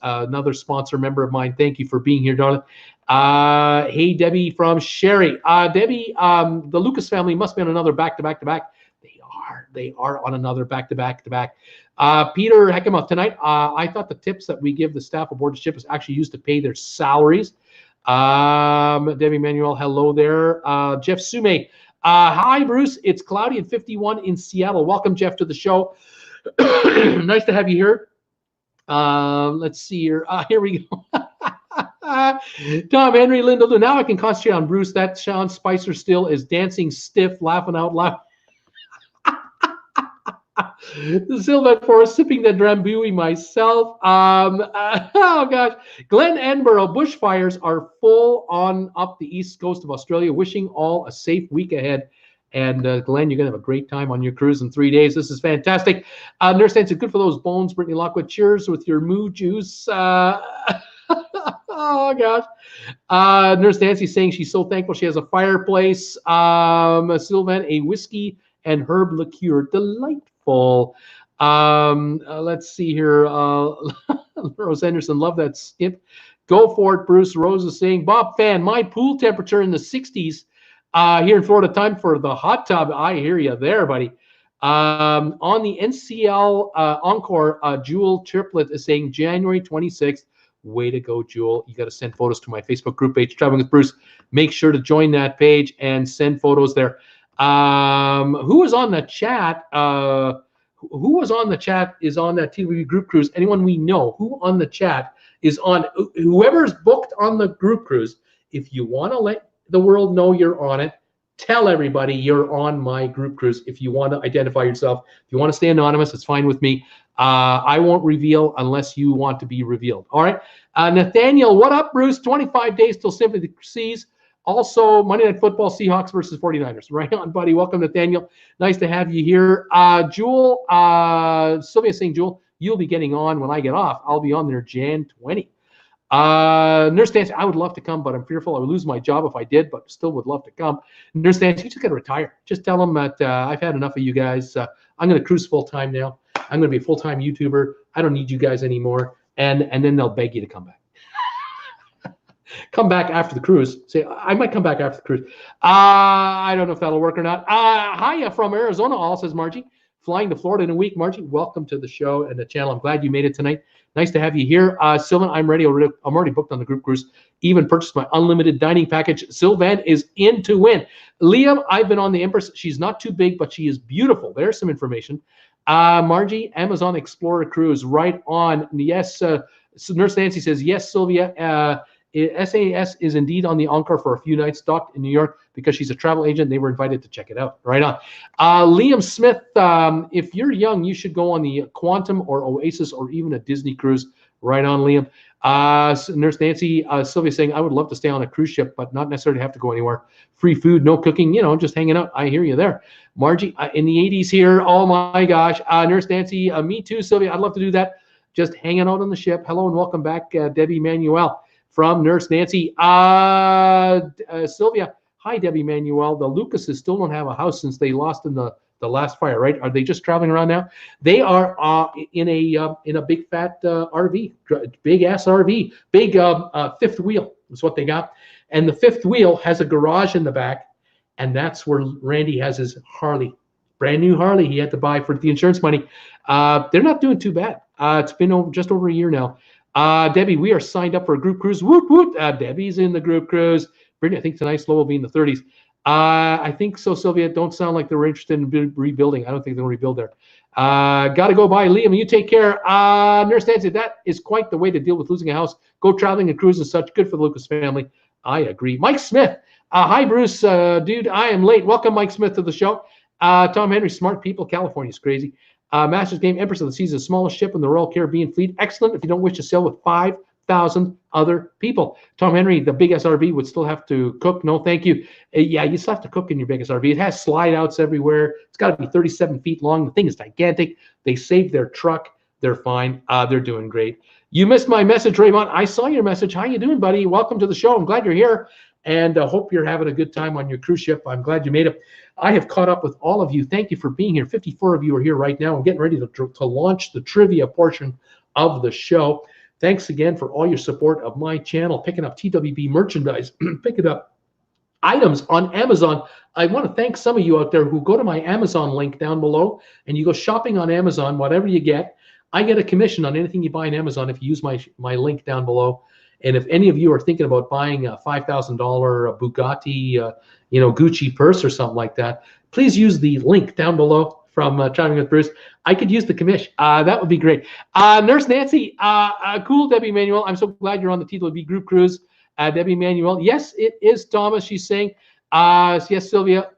another sponsor member of mine. Thank you for being here, darling. Hey, Debbie from Sherry. Debbie, the Lucas family must be on another back-to-back-to-back. They are on another back-to-back-to-back. Peter Heckemuth, tonight, I thought the tips that we give the staff aboard the ship is actually used to pay their salaries. Debbie Manuel, hello there. Jeff Sume, hi, Bruce. It's cloudy at 51 in Seattle. Welcome, Jeff, to the show. Nice to have you here. Let's see here. Here we go. Tom Henry, Linda Lou. Now I can concentrate on Bruce. That Sean Spicer still is dancing stiff, laughing out loud. The Sylvan Forest, sipping the Drambuie myself. Oh gosh, Glen Edinburgh, bushfires are full on up the east coast of Australia. Wishing all a safe week ahead. And Glenn, you're gonna have a great time on your cruise in 3 days. This is fantastic. Nurse Nancy, good for those bones. Brittany Lockwood, cheers with your moo juice. Oh gosh. Nurse Nancy saying she's so thankful she has a fireplace. Sylvan, a whiskey and herb liqueur, delightful. Let's see here. Rose Anderson, love that skip. Go for it, Bruce. Rose is saying, Bob Fan, my pool temperature in the 60s here in Florida. Time for the hot tub. I hear you there, buddy. On the NCL Encore, Jewel Triplet is saying January 26th. Way to go, Jewel. You got to send photos to my Facebook group page, Traveling with Bruce. Make sure to join that page and send photos there. Who was on the chat? Who was on the chat is on that TWB group cruise. Anyone we know who on the chat is on, whoever's booked on the group cruise, if you want to let the world know you're on it, tell everybody you're on my group cruise. If you want to identify yourself, if you want to stay anonymous, it's fine with me. I won't reveal unless you want to be revealed. All right. Nathaniel, what up, Bruce? 25 days till Simply the Seas. Also, Monday Night Football, Seahawks versus 49ers. Right on, buddy. Welcome, Nathaniel. Nice to have you here. Jewel, Sylvia saying, Jewel, you'll be getting on when I get off. I'll be on there Jan 20. Nurse Nancy, I would love to come, but I'm fearful I would lose my job if I did, but still would love to come. Nurse Nancy, you just got to retire. Just tell them that I've had enough of you guys. I'm going to cruise full-time now. I'm going to be a full-time YouTuber. I don't need you guys anymore. And then they'll beg you to come back. Come back after the cruise. Say, I might come back after the cruise. I don't know if that'll work or not. Hiya from Arizona, all says Margie. flying to Florida in a week. Margie, welcome to the show and the channel. I'm glad you made it tonight. Nice to have you here. Sylvan, I'm ready. I'm already booked on the group cruise. Even purchased my unlimited dining package. Sylvan is in to win. Liam, I've been on the Empress. She's not too big, but she is beautiful. There's some information. Margie, Amazon Explorer Cruise, right on. Yes, Nurse Nancy says, yes, Sylvia. SAS is indeed on the Encore for a few nights, docked in New York because she's a travel agent. They were invited to check it out. Right on. Liam Smith, if you're young, you should go on the Quantum or Oasis or even a Disney cruise. Right on, Liam. Nurse Nancy, Sylvia saying, I would love to stay on a cruise ship, but not necessarily have to go anywhere. Free food, no cooking, just hanging out. I hear you there. Margie, in the 80s here. Oh my gosh. Nurse Nancy, me too, Sylvia. I'd love to do that. Just hanging out on the ship. Hello and welcome back, Debbie Manuel. From Nurse Nancy. Sylvia, hi, Debbie Manuel. The Lucases still don't have a house since they lost in the last fire, right? Are they just traveling around now? They are in a big fat RV, big ass RV, big fifth wheel is what they got. And the fifth wheel has a garage in the back, and that's where Randy has his Harley, brand new Harley he had to buy for the insurance money. They're not doing too bad. It's been just over a year now. Debbie, we are signed up for a group cruise. Woot, woot. Debbie's in the group cruise. Brittany, I think tonight's low will be in the 30s. I think so, Sylvia. Don't sound like they're interested in rebuilding. I don't think they'll rebuild there. Got to go by. Liam, you take care. Nurse Nancy, that is quite the way to deal with losing a house. Go traveling and cruise and such. Good for the Lucas family. I agree. Mike Smith. Hi, Bruce. Dude, I am late. Welcome, Mike Smith, to the show. Tom Henry, smart people. California's crazy. Masters Game, Empress of the Seas, the smallest ship in the Royal Caribbean fleet. Excellent if you don't wish to sail with 5,000 other people. Tom Henry, the big SRV would still have to cook. No, thank you. Yeah, you still have to cook in your big SRV. It has slide outs everywhere. It's got to be 37 feet long. The thing is gigantic. They saved their truck. They're fine. They're doing great. You missed my message, Raymond. I saw your message. How you doing, buddy? Welcome to the show. I'm glad you're here. And hope you're having a good time on your cruise ship. I'm glad you made it. I have caught up with all of you. Thank you for being here. 54 of you are here right now. I'm getting ready to launch the trivia portion of the show. Thanks again for all your support of my channel, picking up TWB merchandise, picking up items on Amazon. I want to thank some of you out there who go to my Amazon link down below and you go shopping on Amazon, whatever you get. I get a commission on anything you buy on Amazon if you use my link down below. And if any of you are thinking about buying a $5,000 Bugatti, Gucci purse or something like that, please use the link down below from Chatting with Bruce. I could use the commish. That would be great. Nurse Nancy, cool, Debbie Manuel. I'm so glad you're on the TWB group cruise. Debbie Manuel, yes, it is Thomas. She's saying, yes, Sylvia,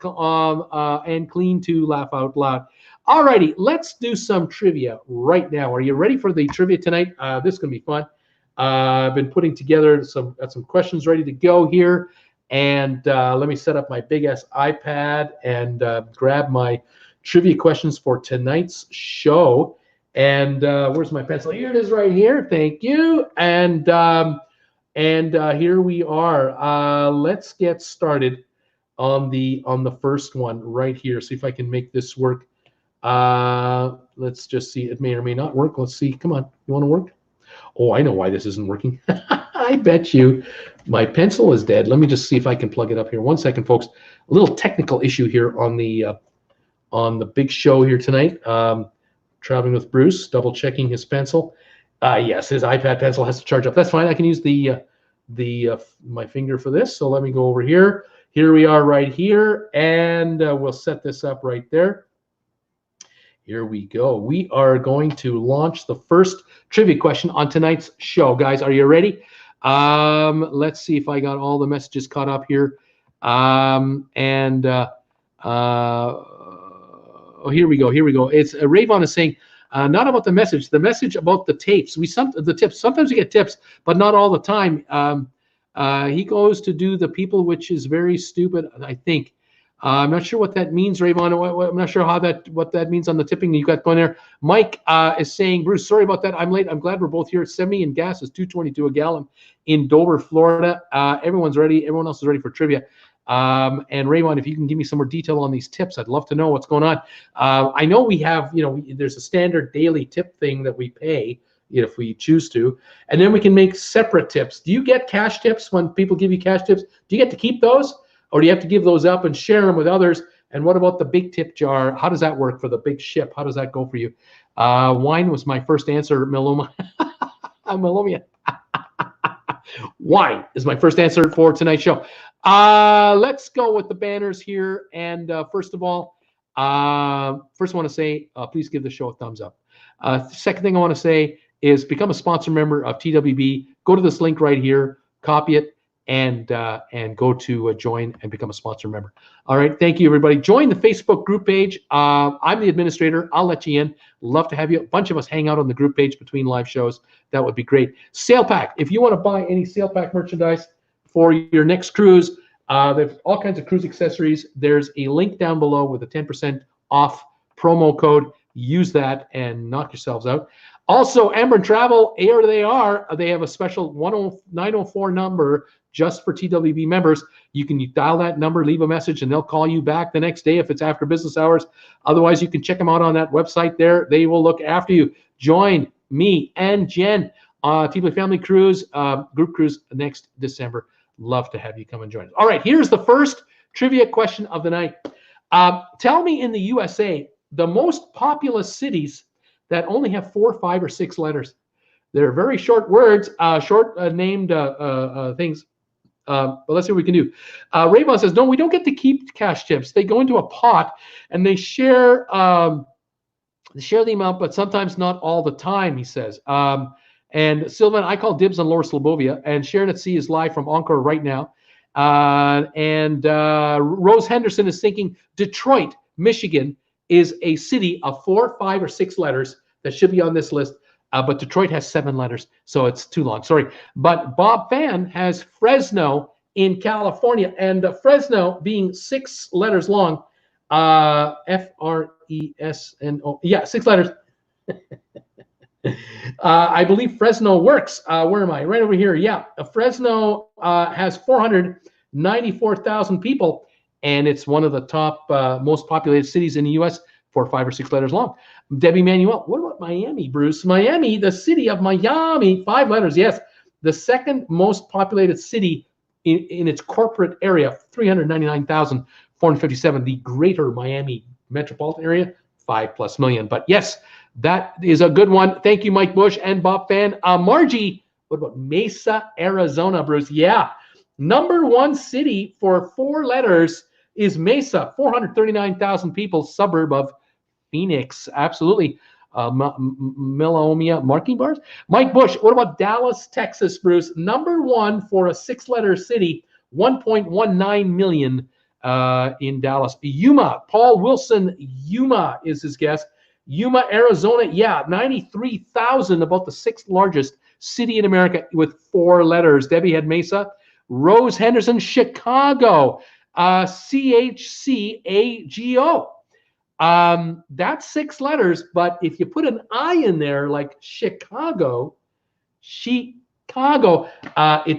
and clean to laugh out loud. All righty, let's do some trivia right now. Are you ready for the trivia tonight? This is going to be fun. I've been putting together some questions ready to go here, and let me set up my big ass iPad and grab my trivia questions for tonight's show. And where's my pencil? Here it is, right here. Thank you. And here we are. Let's get started on the first one right here. See if I can make this work. Let's just see. It may or may not work. Let's see. Come on. You want to work? Oh, I know why this isn't working. I bet you my pencil is dead. Let me just see if I can plug it up here. 1 second, folks. A little technical issue here on the big show here tonight. Traveling with Bruce, double checking his pencil. Yes, his iPad pencil has to charge up. That's fine. I can use my finger for this. So let me go over here. Here we are right here, and we'll set this up right there. Here we go. We are going to launch the first trivia question on tonight's show. Guys, are you ready? Let's see if I got all the messages caught up here. Oh, here we go. Here we go. It's Rayvon is saying, not about the message about the tapes. The tips. Sometimes we get tips, but not all the time. He goes to do the people, which is very stupid, I think. I'm not sure what that means, Raymond. I'm not sure what that means on the tipping you got going there. Mike is saying, Bruce, sorry about that. I'm late. I'm glad we're both here. 70 and gas is $2.22 a gallon in Dover, Florida. Everyone's ready. Everyone else is ready for trivia. And Raymond, if you can give me some more detail on these tips, I'd love to know what's going on. I know we have, there's a standard daily tip thing that we pay if we choose to, and then we can make separate tips. Do you get cash tips when people give you cash tips? Do you get to keep those? Or do you have to give those up and share them with others? And what about the big tip jar? How does that work for the big ship? How does that go for you? Wine was my first answer, Miloma. Milomia. Wine is my first answer for tonight's show. Let's go with the banners here. And first of all, I want to say, please give the show a thumbs up. Second thing I want to say is become a sponsor member of TWB. Go to this link right here, copy it, and go to join and become a sponsor member. All right, thank you, everybody. Join the Facebook group page. I'm the administrator. I'll let you in. Love to have you. A bunch of us hang out on the group page between live shows. That would be great. Sale Pack. If you want to buy any Sale Pack merchandise for your next cruise, there's all kinds of cruise accessories. There's a link down below with a 10% off promo code. Use that and knock yourselves out. Also, Amber and Travel, here they are. They have a special 904 number just for TWB members. You can dial that number, leave a message, and they'll call you back the next day if it's after business hours. Otherwise, you can check them out on that website there. They will look after you. Join me and Jen on TWB Family Cruise, group cruise next December. Love to have you come and join us. All right, here's the first trivia question of the night. Tell me in the USA, the most populous cities that only have 4, 5, or 6 letters. They're very short words, named things. But let's see what we can do. Raymond says, no, we don't get to keep cash tips. They go into a pot and they share the amount, but sometimes not all the time, he says. And Sylvan, I call dibs on Lower Slobovia, and Sharon at Sea is live from Encore right now. Rose Henderson is thinking Detroit, Michigan is a city of 4, 5, or 6 letters that should be on this list. But Detroit has 7 letters, so it's too long. Sorry. But Bob Fan has Fresno in California, and Fresno being 6 letters long, F-R-E-S-N-O. Yeah, 6 letters. I believe Fresno works. Where am I? Right over here. Yeah, Fresno has 494,000 people, and it's one of the top most populated cities in the U.S. 4, 5, or 6 letters long. Debbie Manuel, what about Miami, Bruce? Miami, the city of Miami, 5 letters, yes. The second most populated city in its corporate area, 399,457. The greater Miami metropolitan area, 5+ million. But yes, that is a good one. Thank you, Mike Bush and Bob Fan. Margie, what about Mesa, Arizona, Bruce? Yeah, number 1 city for 4 letters is Mesa, 439,000 people, suburb of Phoenix. Absolutely. Milomia marking bars. Mike Bush, what about Dallas, Texas, Bruce? Number 1 for a 6-letter city, 1.19 million in Dallas. Yuma, Paul Wilson, Yuma is his guess. Yuma, Arizona, yeah, 93,000, about the 6th largest city in America with 4 letters. Debbie had Mesa. Rose Henderson, Chicago, C-H-C-A-G-O. That's 6 letters, but if you put an I in there, like Chicago, it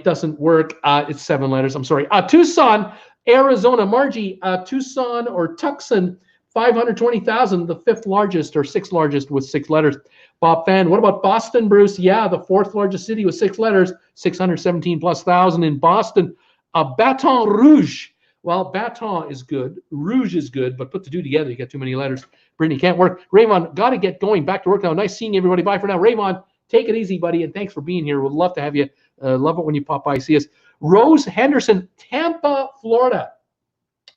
doesn't work. It's 7 letters. I'm sorry. Tucson, Arizona, Margie, Tucson or Tucson, 520,000, the 5th largest or 6th largest with 6 letters. Bob Fan, what about Boston, Bruce? Yeah, the 4th largest city with 6 letters, 617,000+ in Boston. Baton Rouge. Well, Baton is good. Rouge is good, but put the 2 together, you get too many letters. Brittany, can't work. Raymond, got to get going. Back to work now. Nice seeing everybody. Bye for now. Raymond, take it easy, buddy, and thanks for being here. We'd love to have you. Love it when you pop by, see us. Rose Henderson, Tampa, Florida.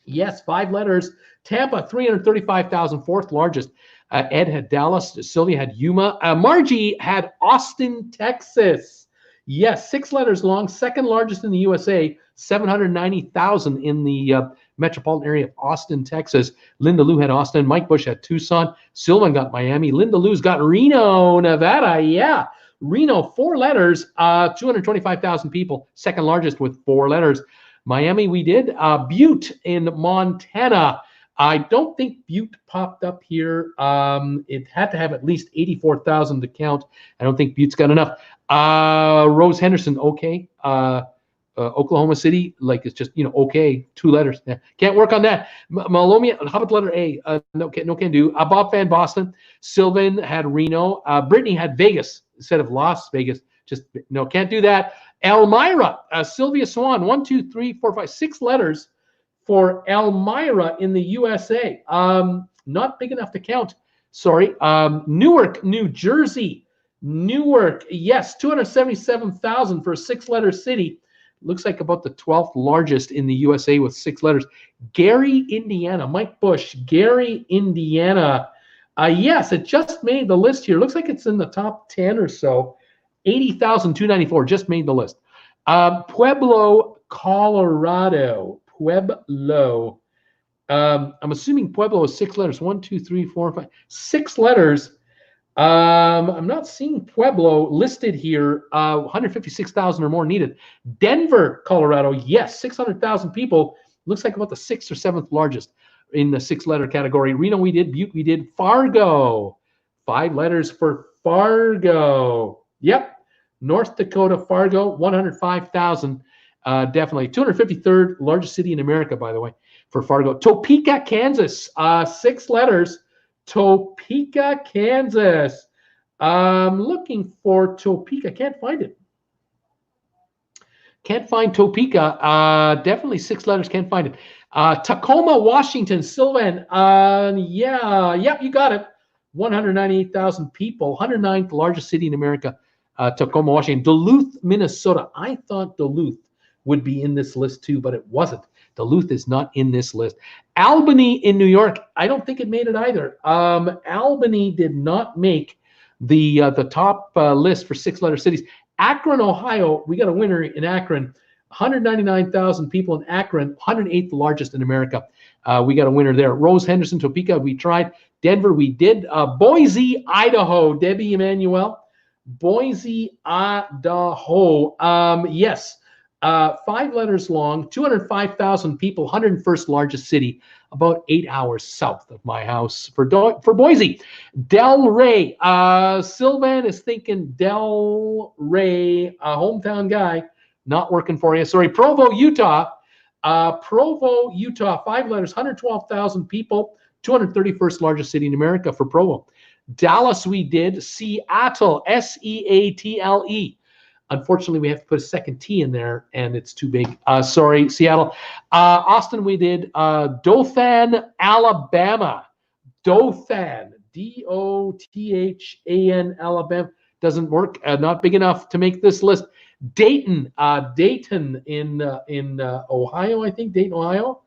Yes, 5 letters. Tampa, 335,000, 4th largest. Ed had Dallas. Sylvia had Yuma. Margie had Austin, Texas. Yes, 6 letters long, 2nd largest in the USA, 790,000 in the metropolitan area of Austin, Texas. Linda Lou had Austin. Mike Bush had Tucson. Sylvan got Miami. Linda Lou's got Reno, Nevada. Yeah, Reno, 4 letters, 225,000 people, 2nd largest with 4 letters. Miami, we did. Butte in Montana. I don't think Butte popped up here. It had to have at least 84,000 to count. I don't think Butte's got enough. Rose Henderson, okay. Oklahoma City, like it's just, okay, 2 letters. Yeah. Can't work on that. Malomia, how about the letter A? No can do. Bob Fan, Boston. Sylvan had Reno. Brittany had Vegas instead of Las Vegas. Just, no, can't do that. Elmira, Sylvia Swan, 1, 2, 3, 4, 5, 6 letters. for Elmira in the USA. Not big enough to count. Sorry. Newark, New Jersey. Newark, yes, 277,000 for a 6-letter city. Looks like about the 12th largest in the USA with 6 letters. Gary, Indiana. Mike Bush, Gary, Indiana. Yes, it just made the list here. Looks like it's in the top 10 or so. 80,294 just made the list. Pueblo, Colorado. Pueblo. I'm assuming Pueblo is 6 letters. 1, 2, 3, 4, 5. 6 letters. I'm not seeing Pueblo listed here. 156,000 or more needed. Denver, Colorado. Yes, 600,000 people. Looks like about the 6th or 7th largest in the 6-letter category. Reno, we did. Butte, we did. Fargo. 5 letters for Fargo. Yep. North Dakota, Fargo, 105,000. Definitely. 253rd largest city in America, by the way, for Fargo. Topeka, Kansas. 6 letters. Topeka, Kansas. I'm looking for Topeka. Can't find it. Can't find Topeka. Definitely 6 letters. Can't find it. Tacoma, Washington. Sylvan. Yep, you got it. 198,000 people. 109th largest city in America. Tacoma, Washington. Duluth, Minnesota. I thought Duluth would be in this list too, but it wasn't. Duluth is not in this list. Albany in New York. I don't think it made it either. Albany did not make the top list for 6-letter cities. Akron, Ohio. We got a winner in Akron. 199,000 people in Akron. 108th largest in America. We got a winner there. Rose, Henderson, Topeka. We tried. Denver. We did. Boise, Idaho. Debbie Emanuel. Boise, Idaho. Yes. 5 letters long, 205,000 people, 101st largest city, about 8 hours south of my house for Boise. Delray. Sylvan is thinking Delray, a hometown guy, not working for you. Sorry, Provo, Utah. Provo, Utah, 5 letters, 112,000 people, 231st largest city in America for Provo. Dallas, we did. Seattle, Seatle. Unfortunately, we have to put a second T in there, and it's too big. Sorry, Seattle. Austin, we did. Dothan, Alabama. Dothan, Dothan, Alabama. Doesn't work. Not big enough to make this list. Dayton, Dayton in Ohio, I think. Dayton, Ohio.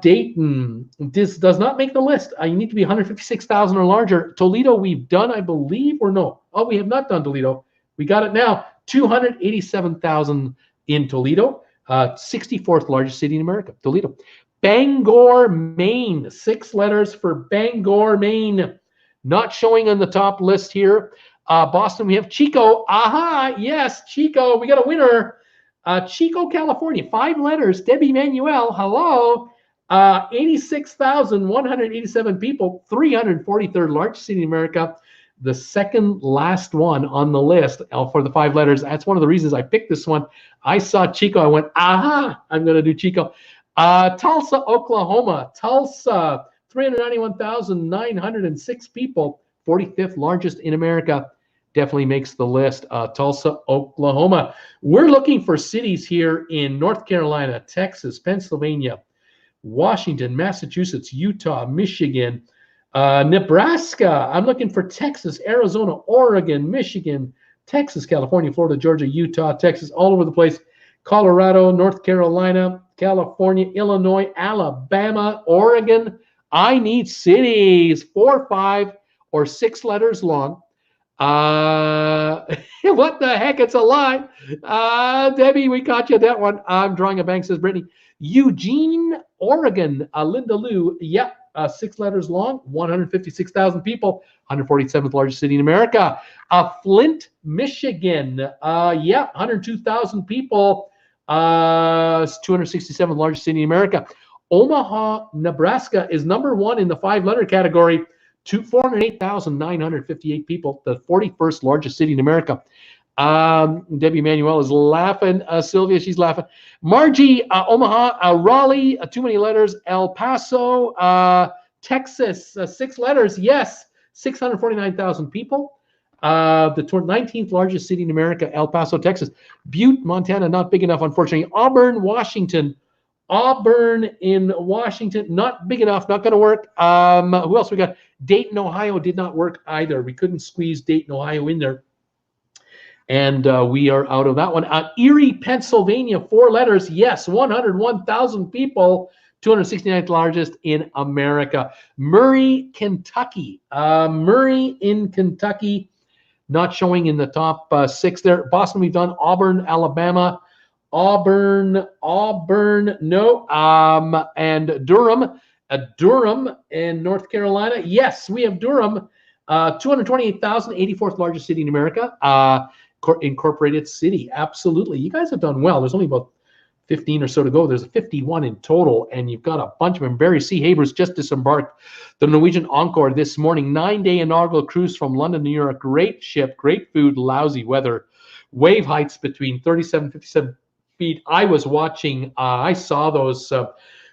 Dayton. This does not make the list. You need to be 156,000 or larger. Toledo, we've done, I believe, or no? Oh, we have not done Toledo. We got it now. 287,000 in Toledo. 64th largest city in America, Toledo. Bangor, Maine. 6 letters for Bangor, Maine. Not showing on the top list here. Boston, we have Chico. Aha, yes, Chico. We got a winner. Chico, California. 5 letters. Debbie Manuel. Hello. 86,187 people. 343rd largest city in America. The second last one on the list for the 5 letters. That's one of the reasons I picked this one. I saw Chico. I went, aha, I'm going to do Chico. Tulsa, Oklahoma. Tulsa, 391,906 people. 45th largest in America. Definitely makes the list. Tulsa, Oklahoma. We're looking for cities here in North Carolina, Texas, Pennsylvania, Washington, Massachusetts, Utah, Michigan, Nebraska. I'm looking for Texas, Arizona, Oregon, Michigan, Texas, California, Florida, Georgia, Utah, Texas, all over the place. Colorado, North Carolina, California, Illinois, Alabama, Oregon. I need cities, 4, 5, or 6 letters long. What the heck? It's a lie. Debbie, we caught you that one. I'm drawing a blank, says Brittany. Eugene, Oregon. Linda Lou. Yep. 6 letters long, 156,000 people, 147th largest city in America. Flint, Michigan, 102,000 people, 267th largest city in America. Omaha, Nebraska is number 1 in the 5-letter category, 408,958 people, the 41st largest city in America. Debbie Manuel is laughing. Sylvia, she's laughing. Margie, Omaha, Raleigh, too many letters. El Paso, Texas, 6 letters. Yes, 649,000 people. The 19th largest city in America, El Paso, Texas. Butte, Montana, not big enough, unfortunately. Auburn, Washington. Auburn in Washington, not big enough, not going to work. Who else we got? Dayton, Ohio did not work either. We couldn't squeeze Dayton, Ohio in there. And we are out of that one. Erie, Pennsylvania, 4 letters. Yes, 101,000 people, 269th largest in America. Murray, Kentucky. Murray in Kentucky, not showing in the top 6 there. Boston, we've done. Auburn, Alabama. Auburn, no. And Durham, Durham in North Carolina. Yes, we have Durham, 228,000, 84th largest city in America. Incorporated city, absolutely. You guys have done well. There's only about 15 or so to go. There's 51 in total, and you've got a bunch of them. Barry C. Habers just disembarked the Norwegian Encore this morning. 9-day inaugural cruise from London, New York. Great ship, great food, lousy weather. Wave heights between 37 and 57 feet. I was watching, I saw those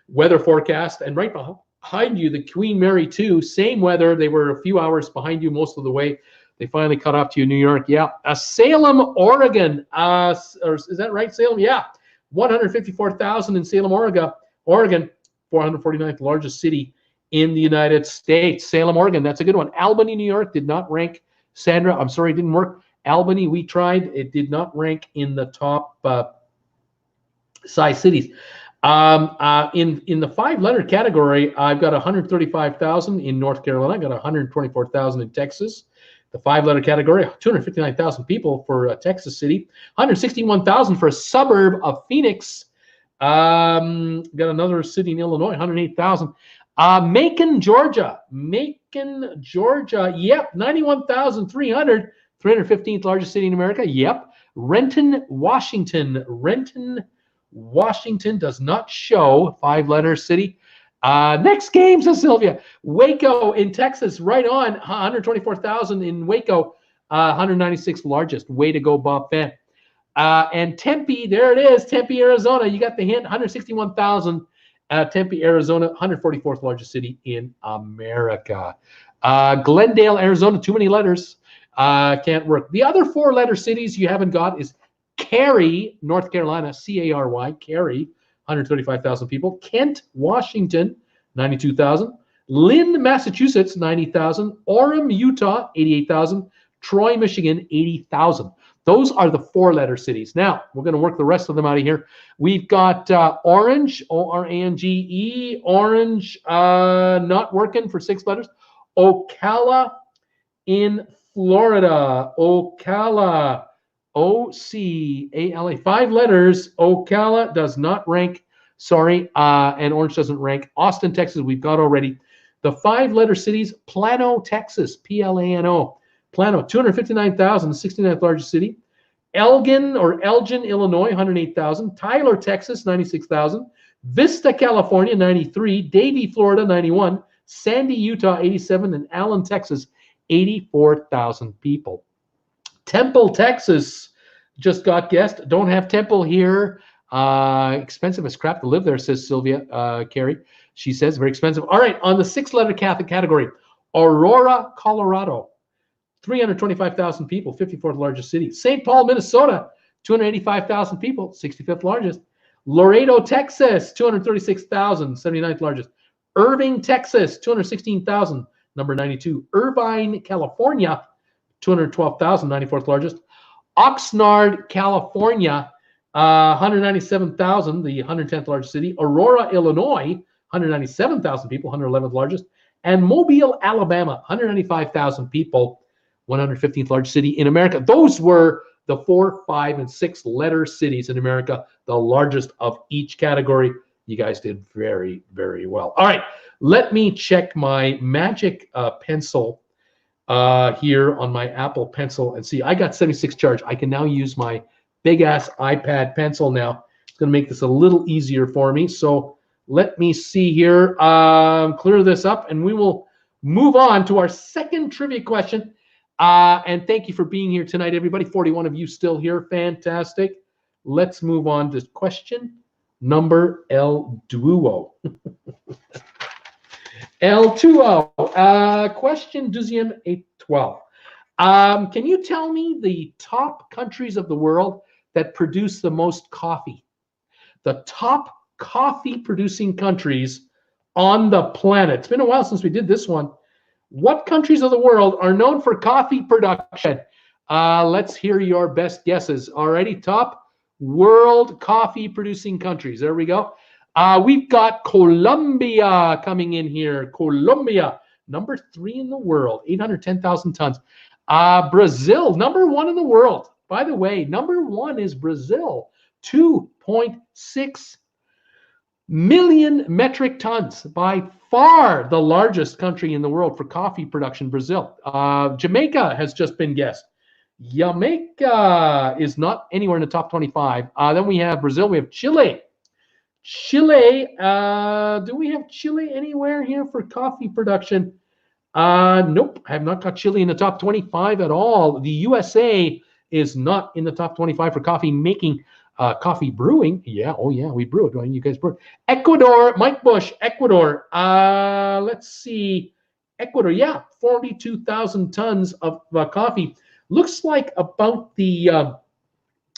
weather forecasts, and right behind you, the Queen Mary 2, same weather. They were a few hours behind you most of the way. They finally cut off to you, New York. Yeah. Salem, Oregon. Or is that right, Salem? Yeah. 154,000 in Salem, Oregon. 449th largest city in the United States. Salem, Oregon. That's a good one. Albany, New York did not rank. Sandra, I'm sorry, it didn't work. Albany, we tried. It did not rank in the top size cities. In the 5-letter category, I've got 135,000 in North Carolina. I got 124,000 in Texas. The 5-letter category, 259,000 people for Texas City, 161,000 for a suburb of Phoenix. Got another city in Illinois, 108,000. Macon, Georgia. Yep, 91,300, 315th largest city in America. Yep. Renton, Washington. Washington does not show 5-letter city. Next game, says Sylvia. Waco in Texas, right on. 124,000 in Waco, 196th largest. Way to go, Bob Fenn. And Tempe, there it is. Tempe, Arizona. You got the hint. 161,000. Tempe, Arizona, 144th largest city in America. Glendale, Arizona, too many letters. Can't work. The other 4-letter cities you haven't got is Cary, North Carolina, C-A-R-Y, Cary, 135,000 people. Kent, Washington, 92,000. Lynn, Massachusetts, 90,000. Orem, Utah, 88,000. Troy, Michigan, 80,000. Those are the 4-letter cities. Now, we're going to work the rest of them out of here. We've got Orange, O-R-A-N-G-E, Orange, not working for 6 letters. Ocala in Florida. Ocala. O-C-A-L-A, 5 letters. Ocala does not rank. Sorry, and Orange doesn't rank. Austin, Texas, we've got already. The 5-letter cities, Plano, Texas, P-L-A-N-O. Plano, 259,000, 69th largest city. Elgin, Illinois, 108,000. Tyler, Texas, 96,000. Vista, California, 93. Davie, Florida, 91. Sandy, Utah, 87. And Allen, Texas, 84,000 people. Temple, Texas, just got guessed. Don't have Temple here. Expensive as crap to live there, says Sylvia Carey. She says very expensive. All right, on the 6-letter Catholic category, Aurora, Colorado, 325,000 people, 54th largest city. St. Paul, Minnesota, 285,000 people, 65th largest. Laredo, Texas, 236,000, 79th largest. Irving, Texas, 216,000, number 92. Irvine, California, 212,000, 94th largest. Oxnard, California, 197,000, the 110th largest city. Aurora, Illinois, 197,000 people, 111th largest. And Mobile, Alabama, 195,000 people, 115th largest city in America. Those were the 4, 5, and 6-letter cities in America, the largest of each category. You guys did very, very well. All right, let me check my magic pencil here on my Apple Pencil and see. I got 76 charge. I can now use my big-ass iPad pencil now. It's going to make this a little easier for me. So let me see here. Clear this up, and we will move on to our second trivia question. And thank you for being here tonight, everybody. 41 of you still here. Fantastic. Let's move on to question number El Duo. El Duo. Question deuxième et 12. Can you tell me the top countries of the world that produce the most coffee? The top coffee producing countries on the planet. It's been a while since we did this one. What countries of the world are known for coffee production? Let's hear your best guesses. Alrighty, top world coffee producing countries. There we go. We've got Colombia coming in here. Colombia, number 3 in the world, 810,000 tons. Brazil, number 1 in the world. By the way, number 1 is Brazil, 2.6 million metric tons. By far the largest country in the world for coffee production, Brazil. Jamaica has just been guessed. Jamaica is not anywhere in the top 25. Then we have Brazil. We have Chile. Chile, do we have Chile anywhere here for coffee production? Nope, I have not got Chile in the top 25 at all. The USA is not in the top 25 for coffee making, coffee brewing. Yeah, oh yeah, we brew it. You guys brew it. Ecuador, Mike Bush, Ecuador. Let's see. Ecuador, yeah, 42,000 tons of coffee. Looks like about the,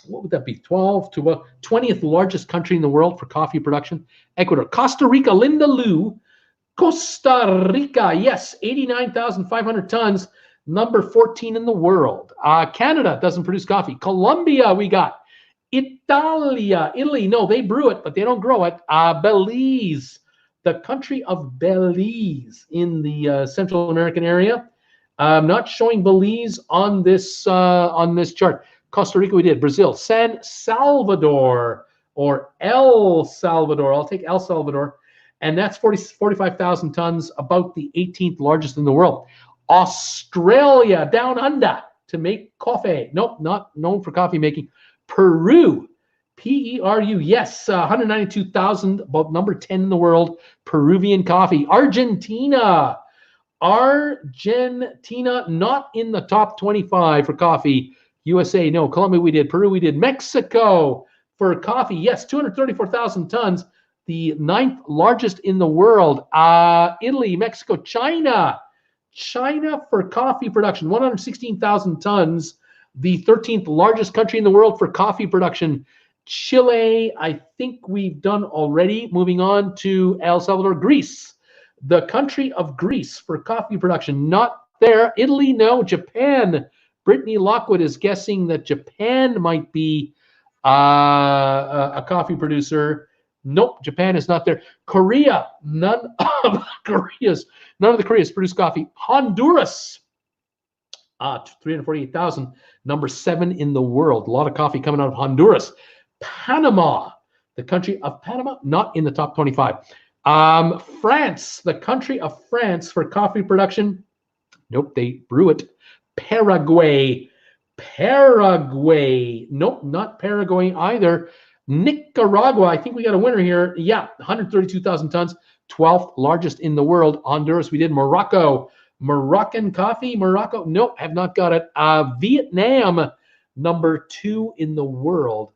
what would that be, 12 to 20th largest country in the world for coffee production. Ecuador. Costa Rica, Linda Lou. Costa Rica, yes, 89,500 tons, number 14 in the world. Canada doesn't produce coffee. Colombia, we got. Italy, no, they brew it, but they don't grow it. Belize, the country of Belize in the Central American area. I'm not showing Belize on this chart. Costa Rica, we did. Brazil, San Salvador or El Salvador. I'll take El Salvador. And that's 45,000 tons, about the 18th largest in the world. Australia, down under, to make coffee. Nope, not known for coffee making. Peru, P-E-R-U, yes, 192,000, about number 10 in the world. Peruvian coffee. Argentina, not in the top 25 for coffee. USA, no. Colombia, we did. Peru, we did. Mexico for coffee, yes, 234,000 tons, the 9th largest in the world. Italy, Mexico, China for coffee production, 116,000 tons, the 13th largest country in the world for coffee production. Chile, I think we've done already. Moving on to El Salvador. Greece, the country of Greece for coffee production, not there. Italy, no. Japan, Brittany Lockwood is guessing that Japan might be a coffee producer. Nope, Japan is not there. Korea, none of the Koreas produce coffee. Honduras, 348,000, number 7 in the world. A lot of coffee coming out of Honduras. Panama, the country of Panama, not in the top 25. France, the country of France for coffee production. Nope, they brew it. Paraguay, nope, not Paraguay either. Nicaragua, I think we got a winner here. Yeah, 132,000 tons, 12th largest in the world. Honduras, we did. Morocco, Moroccan coffee. Morocco, nope, have not got it. Vietnam, number 2 in the world.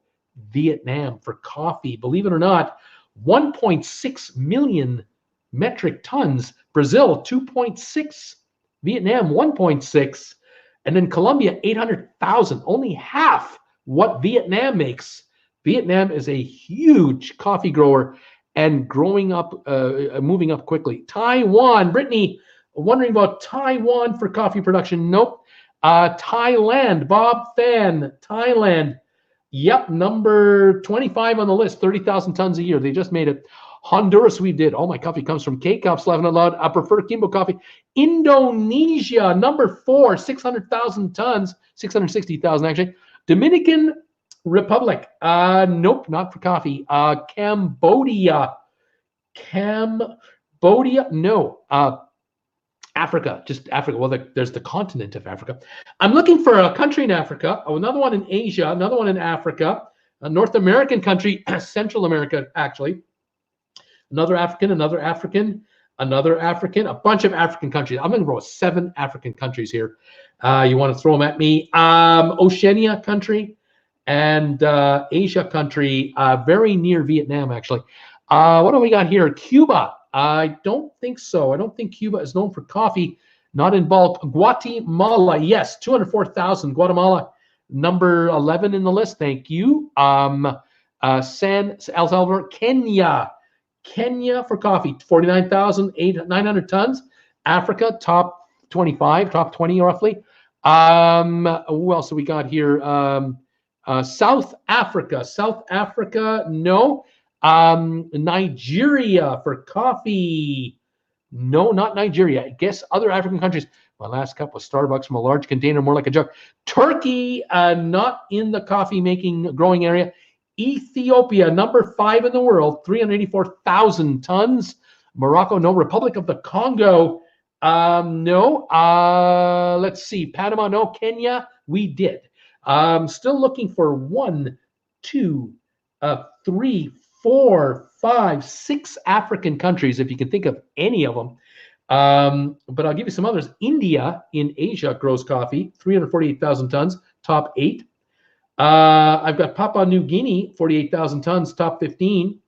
Vietnam for coffee, believe it or not, 1.6 million metric tons. Brazil, 2.6. Vietnam, 1.6. And then Colombia, 800,000, only half what Vietnam makes. Vietnam is a huge coffee grower and growing up, moving up quickly. Taiwan, Brittany, wondering about Taiwan for coffee production. Nope. Thailand, Bob Fan, Thailand. Yep, number 25 on the list, 30,000 tons a year. They just made it. Honduras, we did. All my coffee comes from K-Cups, laughing out loud. I prefer Kimbo coffee. Indonesia, number 4, 600,000 tons, 660,000 actually. Dominican Republic, nope, not for coffee. Cambodia, no. Africa, just Africa. Well, there's the continent of Africa. I'm looking for a country in Africa, another one in Asia, another one in Africa, a North American country, Central America, actually. Another African, a bunch of African countries. I'm going to roll 7 African countries here. You want to throw them at me? Oceania country and Asia country, very near Vietnam, actually. What do we got here? Cuba. I don't think so. I don't think Cuba is known for coffee, not in bulk. Guatemala, yes, 204,000. Guatemala, number 11 in the list. Thank you. San El Salvador, Kenya for coffee, 49,900 tons. Africa, top 25, top 20 roughly. Who else do we got here? South Africa, no. Nigeria for coffee. No, not Nigeria. I guess other African countries. My last cup was Starbucks from a large container, more like a jug. Turkey, not in the coffee making growing area. Ethiopia, number 5 in the world, 384,000 tons. Morocco, no. Republic of the Congo, no. Let's see. Panama, no. Kenya, we did. Still looking for 1, 2, 3, 4, 5, 6 African countries, if you can think of any of them. But I'll give you some others. India in Asia grows coffee, 348,000 tons, top 8. I've got Papua New Guinea, 48,000 tons, top 15.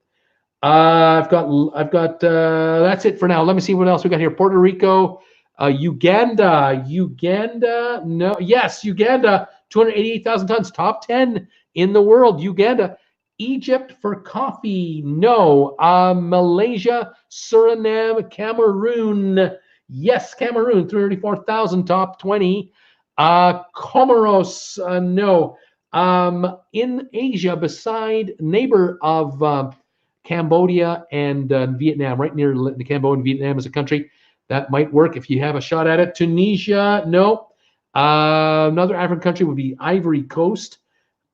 I've got that's it for now. Let me see what else we got here. Puerto Rico, Uganda, no, yes, Uganda, 288,000 tons, top 10 in the world. Uganda. Egypt for coffee, no. Malaysia, Suriname, Cameroon, yes, Cameroon, 384,000, top 20. Comoros, no. In Asia, beside neighbor of Cambodia and Vietnam, right near the Cambodia and Vietnam as a country, that might work if you have a shot at it. Tunisia, no. Another African country would be Ivory Coast,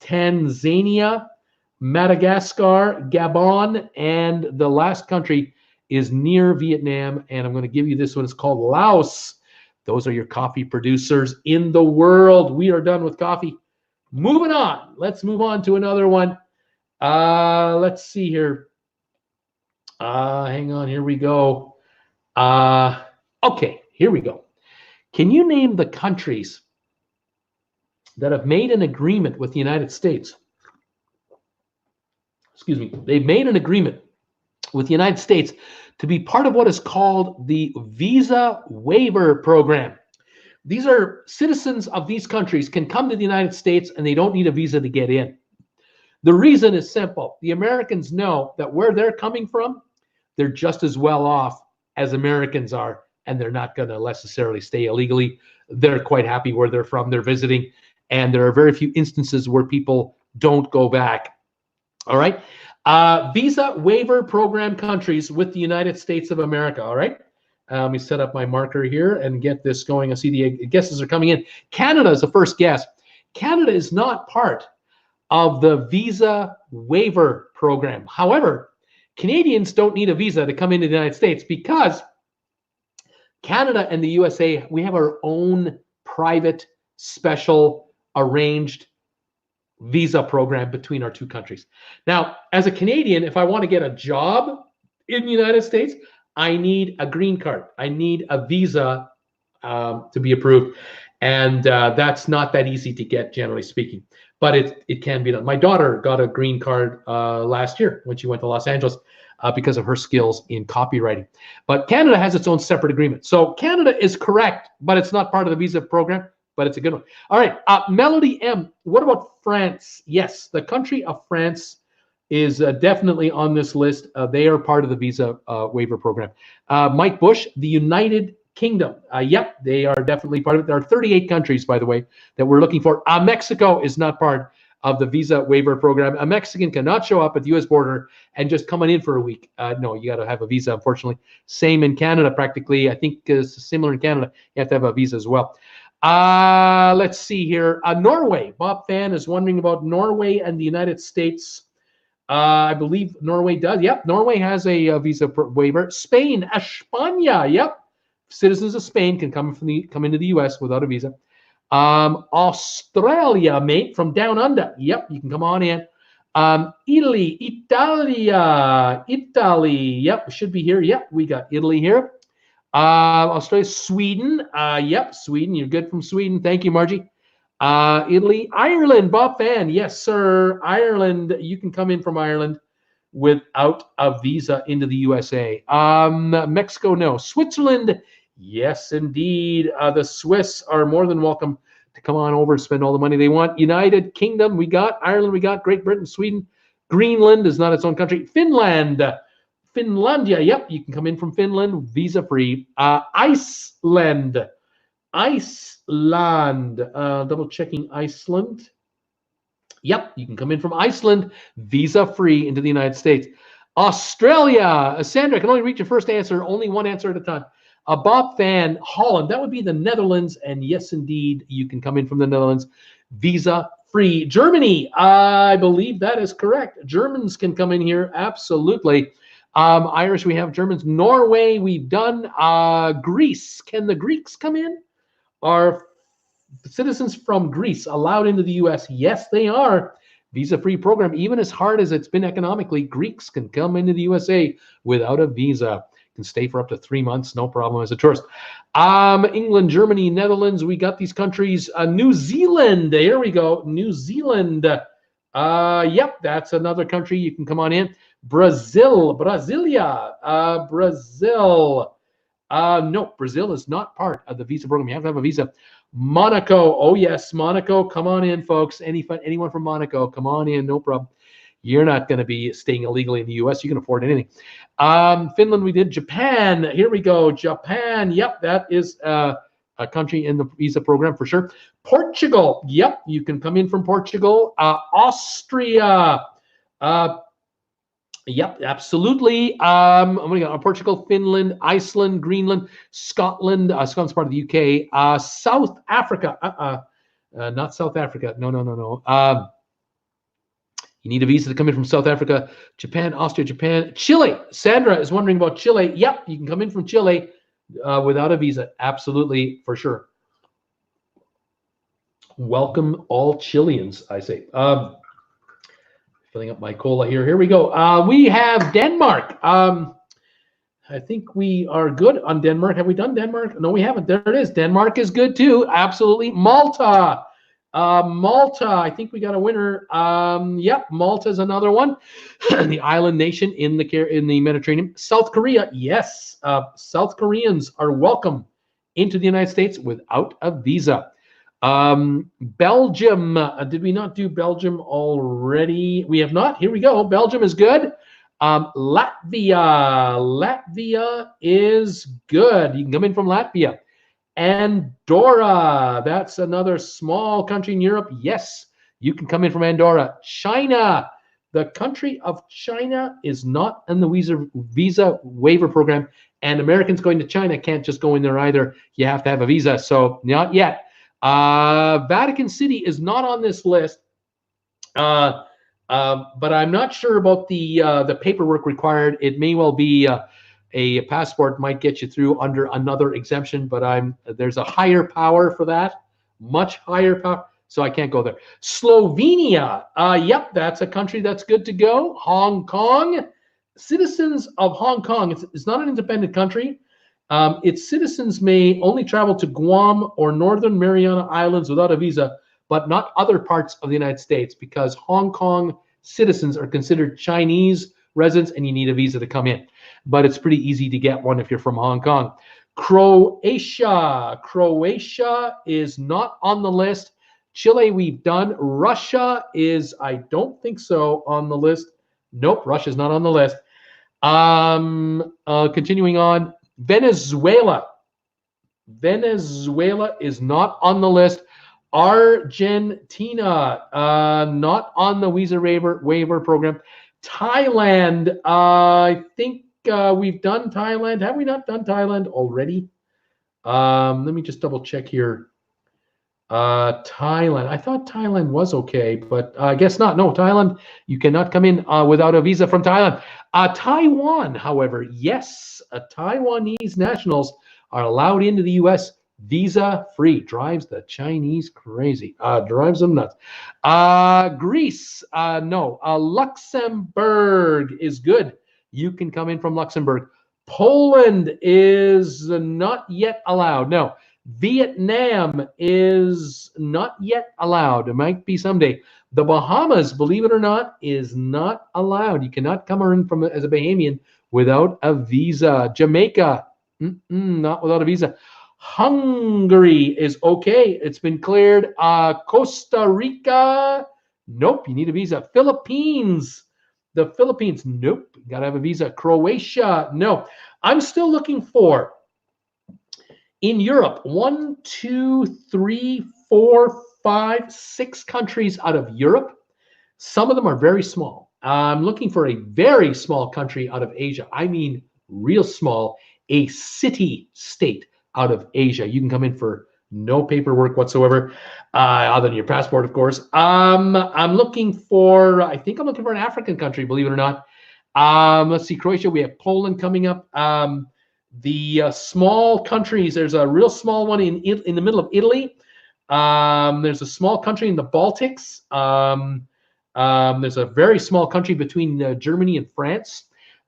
Tanzania, Madagascar, Gabon, and the last country is near Vietnam, and I'm going to give you this one. It's called Laos. Those are your coffee producers in the world. We are done with coffee. Moving on. Let's move on to another one. Let's see here. Hang on. Here we go. Okay, here we go. Can you name the countries that have made an agreement with the United States? Excuse me. They've made an agreement with the United States to be part of what is called the Visa Waiver Program. These are citizens of these countries can come to the United States and they don't need a visa to get in. The reason is simple. The Americans know that where they're coming from, they're just as well off as Americans are, and they're not going to necessarily stay illegally. They're quite happy where they're from. They're visiting, and there are very few instances where people don't go back. All right. Visa Waiver Program countries with the United States of America. All right. Let me set up my marker here and get this going. I see the guesses are coming in. Canada is the first guess. Canada is not part of the Visa Waiver Program. However, Canadians don't need a visa to come into the United States because Canada and the USA, we have our own private, special, arranged visa program between our two countries. Now, as a Canadian, if I want to get a job in the United States, I need a green card. I need a visa to be approved. And that's not that easy to get, generally speaking. But it can be done. My daughter got a green card last year when she went to Los Angeles because of her skills in copywriting. But Canada has its own separate agreement. So Canada is correct, but it's not part of the visa program, but it's a good one. All right, Melody M, what about France? Yes, the country of France is definitely on this list. They are part of the visa waiver program. Mike Bush, the United Kingdom. Yep, they are definitely part of it. There are 38 countries, by the way, that we're looking for. Mexico is not part of the visa waiver program. A Mexican cannot show up at the U.S. border and just come on in for a week. No, you got to have a visa, unfortunately. Same in Canada, practically. I think it's similar in Canada. You have to have a visa as well. Let's see here. Norway. Bob Fan is wondering about Norway and the United States. I believe Norway does. Yep, Norway has a visa waiver. Spain, España. Yep. Citizens of Spain can come into the U.S. without a visa. Australia, mate, from down under. Yep, you can come on in. Italy, Italy. Yep, should be here. Yep, we got Italy here. Australia, Sweden. Yep, Sweden. You're good from Sweden. Thank you, Margie. Italy, Ireland. Bob Fan. Yes, sir. Ireland. You can come in from Ireland without a visa into the USA. Mexico, no. Switzerland. Yes, indeed. The Swiss are more than welcome to come on over and spend all the money they want. United Kingdom, we got. Ireland, we got. Great Britain, Sweden, Greenland is not its own country. Finlandia, yep, you can come in from Finland, visa-free. Iceland, double checking Iceland. Yep, you can come in from Iceland, visa-free into the United States. Australia, Sandra, I can only read your first answer, only one answer at a time. Bob Van, Holland, that would be the Netherlands, and yes, indeed, you can come in from the Netherlands, visa-free. Germany, I believe that is correct. Germans can come in here, absolutely. Irish, we have Germans. Norway, we've done. Greece, can the Greeks come in? Are citizens from Greece allowed into the U.S.? Yes, they are. Visa-free program, even as hard as it's been economically, Greeks can come into the USA without a visa. Can stay for up to 3 months, no problem as a tourist. England, Germany, Netherlands, we got these countries. New Zealand, here we go. New Zealand. Yep, that's another country. You can come on in. Brazil, Brasilia, Brazil. No, Brazil is not part of the visa program. You have to have a visa. Monaco, oh yes, Monaco, come on in, folks. Anyone from Monaco, come on in, no problem. You're not going to be staying illegally in the U.S. You can afford anything. Finland, we did. Japan, here we go. Japan, yep, that is a country in the visa program for sure. Portugal, yep, you can come in from Portugal. Austria, yep, absolutely. I'm going to go Portugal, Finland, Iceland, Greenland, Scotland. Scotland's part of the UK. South Africa, not South Africa. No. You need a visa to come in from South Africa, Japan, Austria, Japan, Chile. Sandra is wondering about Chile. Yep, you can come in from Chile without a visa. Absolutely, for sure. Welcome all Chileans, I say. Filling up my cola here. Here we go. We have Denmark. I think we are good on Denmark. Have we done Denmark? No, we haven't. There it is. Denmark is good too. Absolutely. Malta. Malta, I think we got a winner. Yep, Malta is another one. The island nation in the Mediterranean. South Korea, yes. South Koreans are welcome into the United States without a visa. Belgium, did we not do Belgium already? We have not. Here we go. Belgium is good. Latvia is good. You can come in from Latvia. Andorra, that's another small country in Europe. Yes, you can come in from Andorra. China, the country of China is not in the visa waiver program, and Americans going to China can't just go in there either. You have to have a visa, so not yet. Vatican City is not on this list, but I'm not sure about the paperwork required. It may well be a passport might get you through under another exemption, but there's a higher power for that, much higher power, so I can't go there. Slovenia, yep, that's a country that's good to go. Hong Kong, citizens of Hong Kong, it's not an independent country. Its citizens may only travel to Guam or Northern Mariana Islands without a visa, but not other parts of the United States, because Hong Kong citizens are considered Chinese residents and you need a visa to come in. But it's pretty easy to get one if you're from Hong Kong. Croatia is not on the list. Chile we've done. Russia is, I don't think so, on the list. Nope, Russia's not on the list. Continuing on, Venezuela is not on the list. Argentina, not on the visa waiver program. Thailand, I think we've done Thailand. Have we not done Thailand already? Let me just double check here. Thailand, I thought Thailand was okay, but I guess not. No, Thailand, you cannot come in without a visa from Thailand. Taiwan, however, yes, Taiwanese nationals are allowed into the U.S. visa-free. Drives the Chinese crazy. Drives them nuts. Greece, no. Luxembourg is good. You can come in from Luxembourg. Poland is not yet allowed. No. Vietnam is not yet allowed. It might be someday. The Bahamas, believe it or not, is not allowed. You cannot come in from as a Bahamian without a visa. Jamaica, not without a visa. Hungary is okay. It's been cleared. Costa Rica, nope, you need a visa. Philippines, The Philippines, nope. Got to have a visa. Croatia, no. I'm still looking for, in Europe, 1, 2, 3, 4, 5, 6 countries out of Europe. Some of them are very small. I'm looking for a very small country out of Asia. I mean, real small, a city-state out of Asia. You can come in for no paperwork whatsoever, other than your passport, of course. I'm looking for, I think I'm looking for an African country, believe it or not. Let's see, Croatia, we have Poland coming up. The small countries, there's a real small one in the middle of Italy. There's a small country in the Baltics. There's a very small country between Germany and France.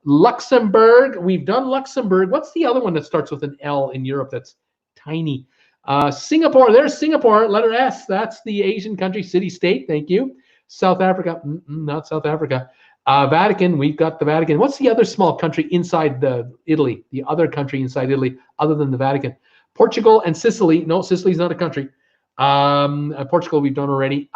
Luxembourg, we've done Luxembourg. What's the other one that starts with an L in Europe that's tiny? Singapore, there's Singapore, letter S. That's the Asian country, city-state, thank you. South Africa, not South Africa. Vatican, we've got the Vatican. What's the other small country inside Italy? The other country inside Italy, other than the Vatican? Portugal and Sicily. No, Sicily's not a country. Portugal we've done already.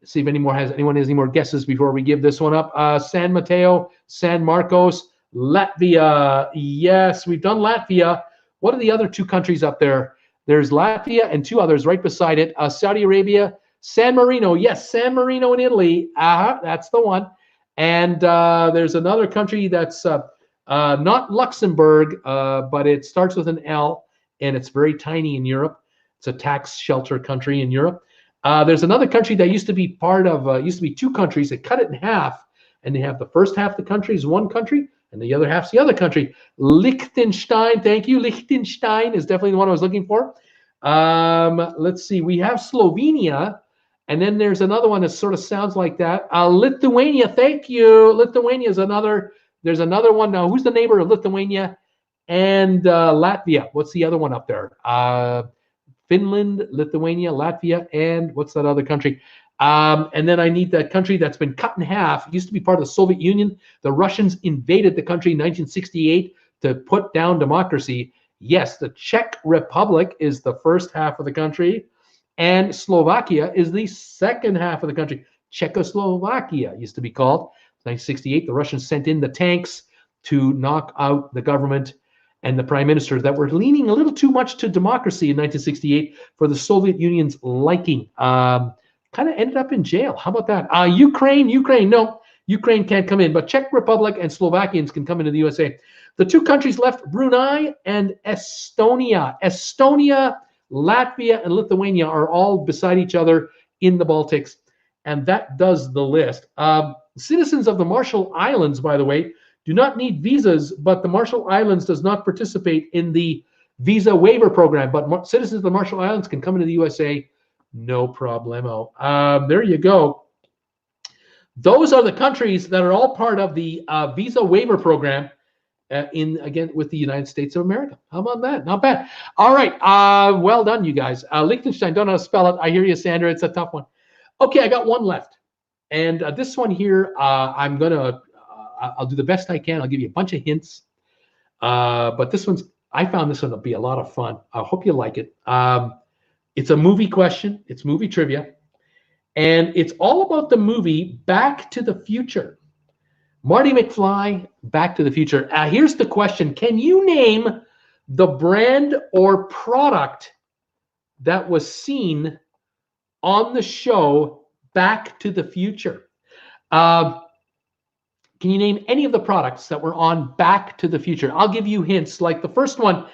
See if anyone has any more guesses before we give this one up. San Mateo, San Marcos, Latvia. Yes, we've done Latvia. What are the other 2 countries up there? There's Latvia and 2 others right beside it. Saudi Arabia, San Marino. Yes, San Marino in Italy. That's the one. And there's another country that's not Luxembourg, but it starts with an L, and it's very tiny in Europe. It's a tax shelter country in Europe. There's another country that used to be part of, used to be 2 countries. They cut it in half, and they have the first half of the country is one country, and the other half's the other country. Liechtenstein, thank you. Liechtenstein is definitely the one I was looking for. Let's see. We have Slovenia, and then there's another one that sort of sounds like that. Lithuania, thank you. Lithuania is another. There's another one now. Who's the neighbor of Lithuania and Latvia? What's the other one up there? Finland, Lithuania, Latvia, and what's that other country? And then I need that country that's been cut in half. It used to be part of the Soviet Union. The Russians invaded the country in 1968 to put down democracy. Yes, the Czech Republic is the first half of the country, and Slovakia is the second half of the country. Czechoslovakia used to be called. 1968, the Russians sent in the tanks to knock out the government and the prime ministers that were leaning a little too much to democracy in 1968 for the Soviet Union's liking. Kind of ended up in jail. How about that? Ukraine, no. Ukraine can't come in, but Czech Republic and Slovakians can come into the USA. The 2 countries left, Brunei and Estonia. Estonia, Latvia, and Lithuania are all beside each other in the Baltics, and that does the list. Citizens of the Marshall Islands, by the way, do not need visas, but the Marshall Islands does not participate in the visa waiver program. But citizens of the Marshall Islands can come into the USA, no problemo. There you go. Those are the countries that are all part of the visa waiver program again, with the United States of America. How about that? Not bad. All right. Well done, you guys. Liechtenstein, don't know how to spell it. I hear you, Sandra. It's a tough one. Okay, I got one left. And this one here, I'll do the best I can. I'll give you a bunch of hints. But I found this one to be a lot of fun. I hope you like it. It's a movie question. It's movie trivia. And it's all about the movie Back to the Future. Marty McFly, Back to the Future. Here's the question. Can you name the brand or product that was seen on the show Back to the Future? Can you name any of the products that were on Back to the Future? I'll give you hints. Like the first one,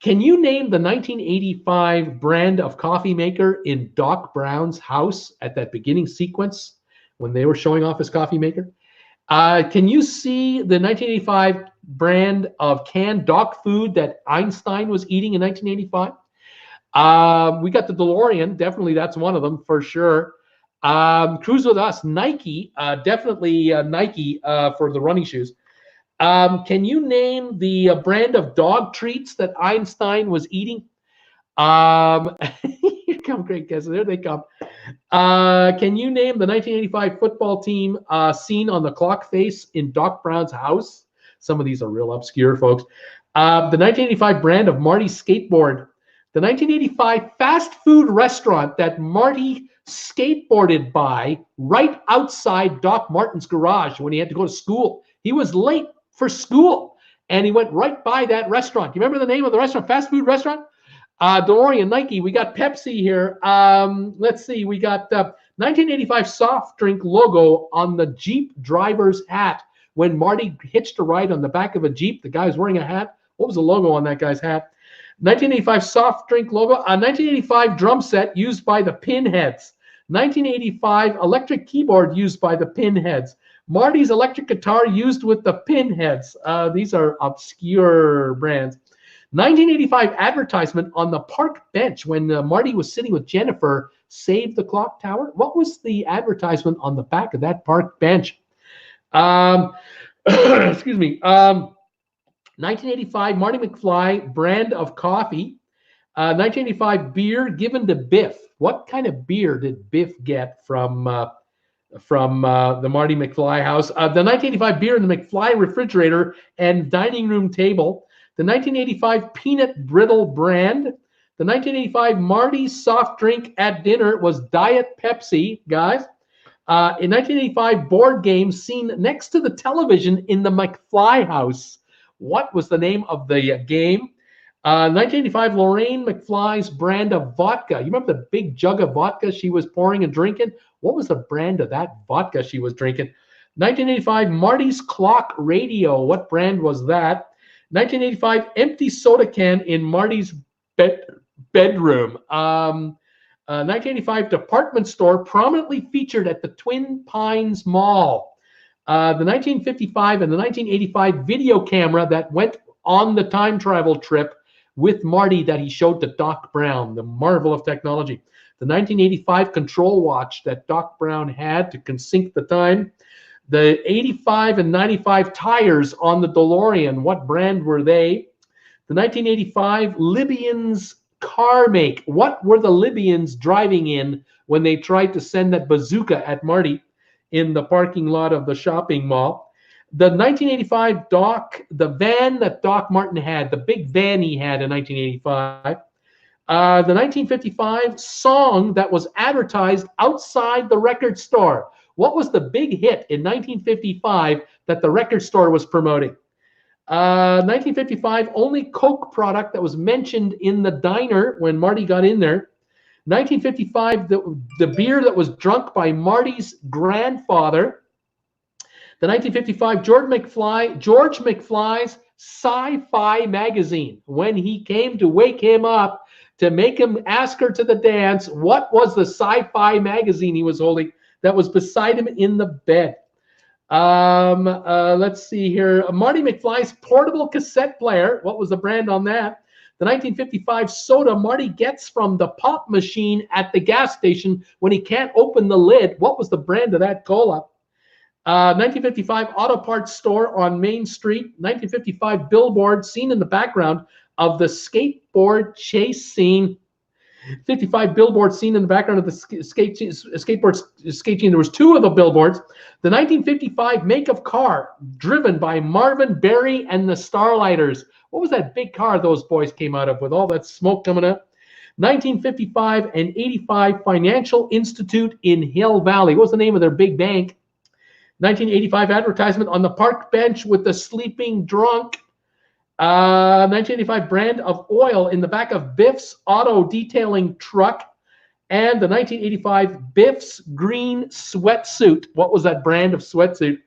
can you name the 1985 brand of coffee maker in Doc Brown's house at that beginning sequence when they were showing off his coffee maker? Can you see the 1985 brand of canned dog food that Einstein was eating in 1985? We got the DeLorean. Definitely that's one of them for sure. Cruise with Us, Nike, definitely Nike for the running shoes. Can you name the brand of dog treats that Einstein was eating? Here come great guesses. There they come. Can you name the 1985 football team seen on the clock face in Doc Brown's house? Some of these are real obscure, folks. The 1985 brand of Marty's skateboard. The 1985 fast food restaurant that Marty skateboarded by right outside Doc Martin's garage when he had to go to school. He was late for school and he went right by that restaurant. You remember the name of the restaurant, fast food restaurant? DeLorean, Nike. We got Pepsi here. Let's see. We got 1985 soft drink logo on the Jeep driver's hat. When Marty hitched a ride on the back of a Jeep, the guy was wearing a hat. What was the logo on that guy's hat? 1985 soft drink logo. 1985 drum set used by the Pinheads. 1985 electric keyboard used by the Pinheads. Marty's electric guitar used with the Pinheads. These are obscure brands. 1985 advertisement on the park bench when Marty was sitting with Jennifer. Save the clock tower. What was the advertisement on the back of that park bench? Excuse me. 1985 Marty McFly brand of coffee. 1985 beer given to Biff. What kind of beer did Biff get from the Marty McFly house? The 1985 beer in the McFly refrigerator and dining room table. The 1985 peanut brittle brand. The 1985 Marty's soft drink at dinner was Diet Pepsi, guys. In 1985 board game seen next to the television in the McFly house. What was the name of the game? 1985 Lorraine McFly's brand of vodka. You remember the big jug of vodka she was pouring and drinking? What was the brand of that vodka she was drinking? 1985 Marty's Clock Radio. What brand was that? 1985 empty soda can in Marty's bedroom. 1985 department store prominently featured at the Twin Pines Mall. The 1955 and the 1985 video camera that went on the time travel trip with Marty that he showed to Doc Brown, the marvel of technology. The 1985 control watch that Doc Brown had to sync the time. The 85 and 95 tires on the DeLorean, what brand were they? The 1985 Libyans car make. What were the Libyans driving in when they tried to send that bazooka at Marty in the parking lot of the shopping mall? The 1985 the van that Doc Martin had, the big van he had in 1985. The 1955 song that was advertised outside the record store. What was the big hit in 1955 that the record store was promoting? 1955 only Coke product that was mentioned in the diner when Marty got in there. 1955 the beer that was drunk by Marty's grandfather. The 1955 George McFly's Sci-Fi magazine. When he came to wake him up to make him ask her to the dance, what was the Sci-Fi magazine he was holding that was beside him in the bed? Let's see here. Marty McFly's portable cassette player. What was the brand on that? The 1955 soda Marty gets from the pop machine at the gas station when he can't open the lid. What was the brand of that cola? 1955 auto parts store on Main Street. 1955 billboard seen in the background of the skateboard chase scene. 55 billboards seen in the background of the skateboard skate scene. There was two of the billboards. The 1955 make of car driven by Marvin Berry and the Starlighters. What was that big car those boys came out of with all that smoke coming up? 1955 and 85 Financial Institute in Hill Valley. What was the name of their big bank? 1985 advertisement on the park bench with the sleeping drunk. 1985 brand of oil in the back of Biff's auto detailing truck. And the 1985 Biff's green sweatsuit. What was that brand of sweatsuit?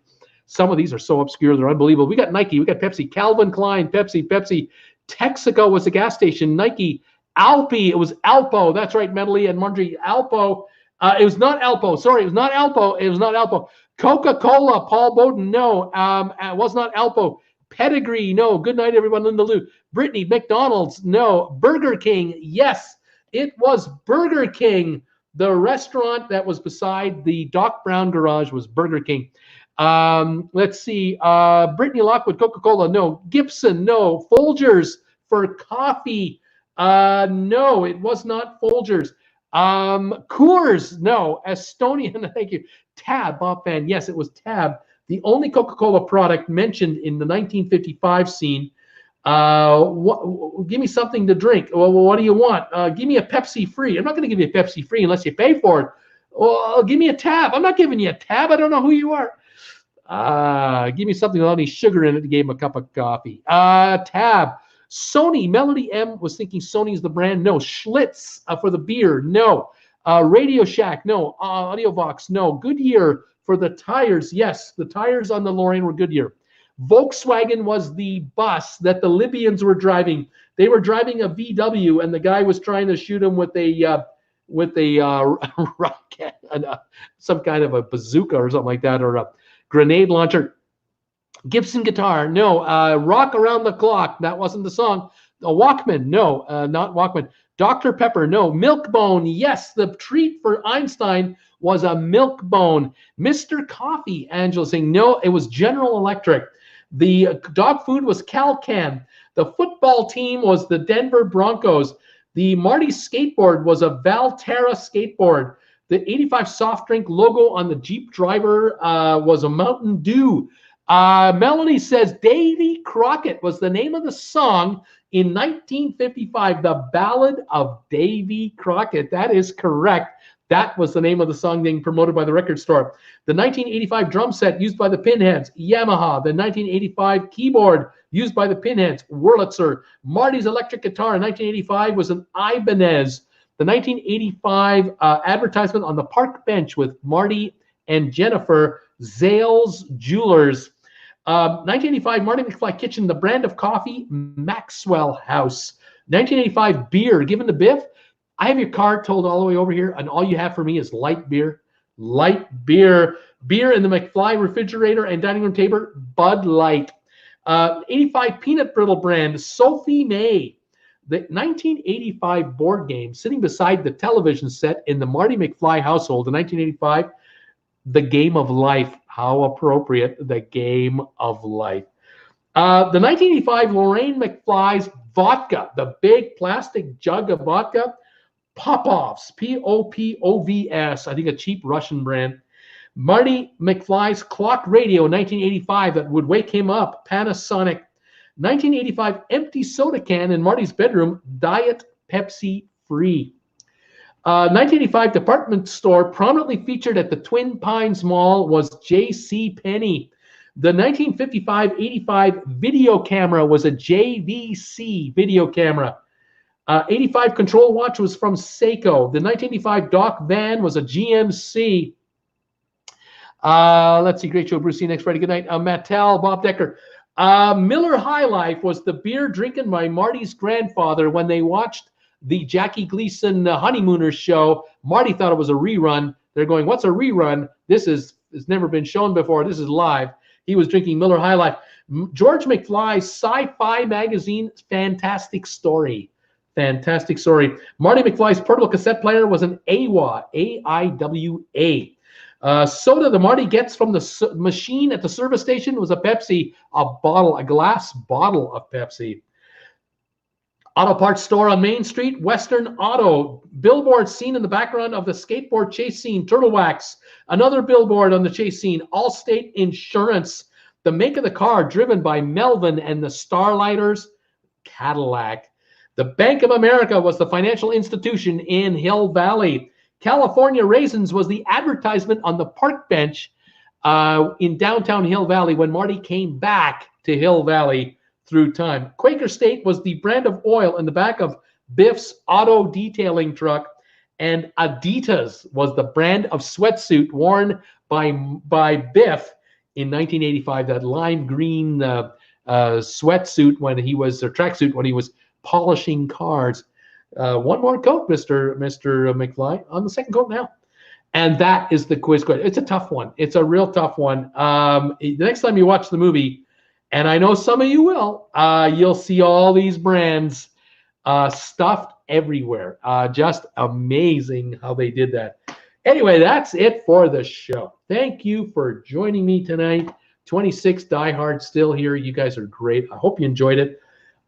Some of these are so obscure, they're unbelievable. We got Nike, we got Pepsi, Calvin Klein, Pepsi. Texaco was the gas station. Nike, Alpi, it was Alpo. That's right, Medley and Marjorie. Alpo. It was not Alpo. Sorry, it was not Alpo. It was not Alpo. Coca-Cola, Paul Bowden, no. It was not Alpo. Pedigree, no. Good night, everyone. Linda Lou. Brittany, McDonald's, no. Burger King, yes. It was Burger King. The restaurant that was beside the Doc Brown garage was Burger King. Let's see. Brittany Lockwood, Coca-Cola, no. Gibson, no. Folgers for coffee. No, it was not Folgers. Coors, no. Estonian, thank you. Tab, Bob Fan, yes, it was Tab. The only Coca-Cola product mentioned in the 1955 scene. Give me something to drink. Well, what do you want? Give me a Pepsi free. I'm not going to give you a Pepsi free unless you pay for it. Well, give me a tab. I'm not giving you a tab. I don't know who you are. Give me something without any sugar in it. Gave him a cup of coffee. Tab. Sony. Melody M was thinking Sony's the brand. No. Schlitz for the beer. No. Radio Shack. No. Audiovox. No. Goodyear for the tires. Yes, the tires on the Lorraine were Goodyear. Volkswagen was the bus that the Libyans were driving. They were driving a VW, and the guy was trying to shoot him with a rocket, some kind of a bazooka or something like that, or a grenade launcher. Gibson guitar, no. Rock Around the Clock, that wasn't the song. A Walkman, no, not Walkman. Dr. Pepper, no. Milk-Bone, yes, the treat for Einstein was a Milk-Bone. Mr. Coffee, Angela saying, no, it was General Electric. The dog food was Cal-Can. The football team was the Denver Broncos. The Marty skateboard was a Valterra skateboard. The 85 soft drink logo on the Jeep driver was a Mountain Dew. Melanie says Davy Crockett was the name of the song in 1955, The Ballad of Davy Crockett. That is correct. That was the name of the song being promoted by the record store. The 1985 drum set used by the Pinheads, Yamaha. The 1985 keyboard used by the Pinheads, Wurlitzer. Marty's electric guitar in 1985 was an Ibanez. The 1985 advertisement on the park bench with Marty and Jennifer, Zales Jewelers. 1985 Marty McFly Kitchen, the brand of coffee, Maxwell House. 1985 beer given to Biff. I have your card told all the way over here, and all you have for me is light beer. Light beer. Beer in the McFly refrigerator and dining room table, Bud Light. 85 peanut brittle brand, Sophie May. The 1985 board game sitting beside the television set in the Marty McFly household in 1985, The Game of Life. How appropriate, The Game of Life. The 1985 Lorraine McFly's vodka, the big plastic jug of vodka, Popovs, P-O-P-O-V-S, I think a cheap Russian brand. Marty McFly's clock radio in 1985 that would wake him up, Panasonic. 1985 empty soda can in Marty's bedroom, Diet Pepsi Free. 1985 department store prominently featured at the Twin Pines Mall was J.C. Penney. The 1955-85 video camera was a JVC video camera. 85 control watch was from Seiko. The 1985 Doc van was a GMC. Let's see, great show, Bruce. See you next Friday. Good night. Mattel, Bob Decker. Miller High Life was the beer drinking by Marty's grandfather when they watched the Jackie Gleason Honeymooners show. Marty thought it was a rerun. They're going, what's a rerun? This has never been shown before. This is live. He was drinking Miller High Life. George McFly's Sci-Fi magazine, Fantastic Story. Fantastic story. Marty McFly's portable cassette player was an AIWA, A-I-W-A. Soda the Marty gets from the machine at the service station was a Pepsi, a glass bottle of Pepsi. Auto parts store on Main Street, Western Auto. Billboard seen in the background of the skateboard chase scene, Turtle Wax. Another billboard on the chase scene, Allstate Insurance. The make of the car driven by Melvin and the Starlighters, Cadillac. The Bank of America was the financial institution in Hill Valley. California Raisins was the advertisement on the park bench in downtown Hill Valley when Marty came back to Hill Valley through time. Quaker State was the brand of oil in the back of Biff's auto detailing truck. And Adidas was the brand of sweatsuit worn by Biff in 1985, that lime green sweatsuit when he was, or tracksuit when he was polishing cars. One more coat, Mr. McFly, on the second coat now. And that is the quiz question. It's a tough one. It's a real tough one. The next time you watch the movie, and I know some of you will, you'll see all these brands stuffed everywhere. Just amazing how they did that. Anyway, that's it for the show. Thank you for joining me tonight. 26 diehards still here. You guys are great. I hope you enjoyed it.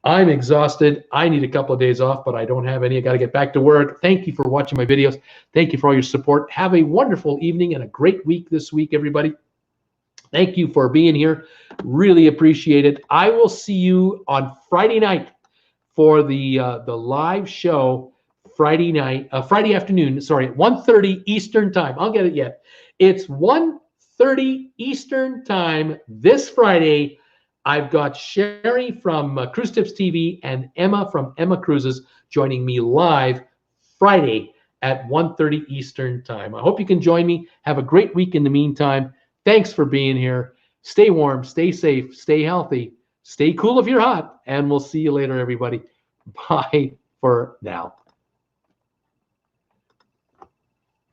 I'm exhausted. I need a couple of days off, but I don't have any. I got to get back to work. Thank you for watching my videos. Thank you for all your support. Have a wonderful evening and a great week this week, everybody. Thank you for being here. Really appreciate it. I will see you on Friday night for the live show. Friday afternoon, sorry, at 1:30 Eastern time. I'll get it yet. It's 1:30 Eastern time this Friday. I've got Sherry from Cruise Tips TV and Emma from Emma Cruises joining me live Friday at 1:30 Eastern time. I hope you can join me. Have a great week in the meantime. Thanks for being here. Stay warm, stay safe, stay healthy, stay cool if you're hot, and we'll see you later, everybody. Bye for now.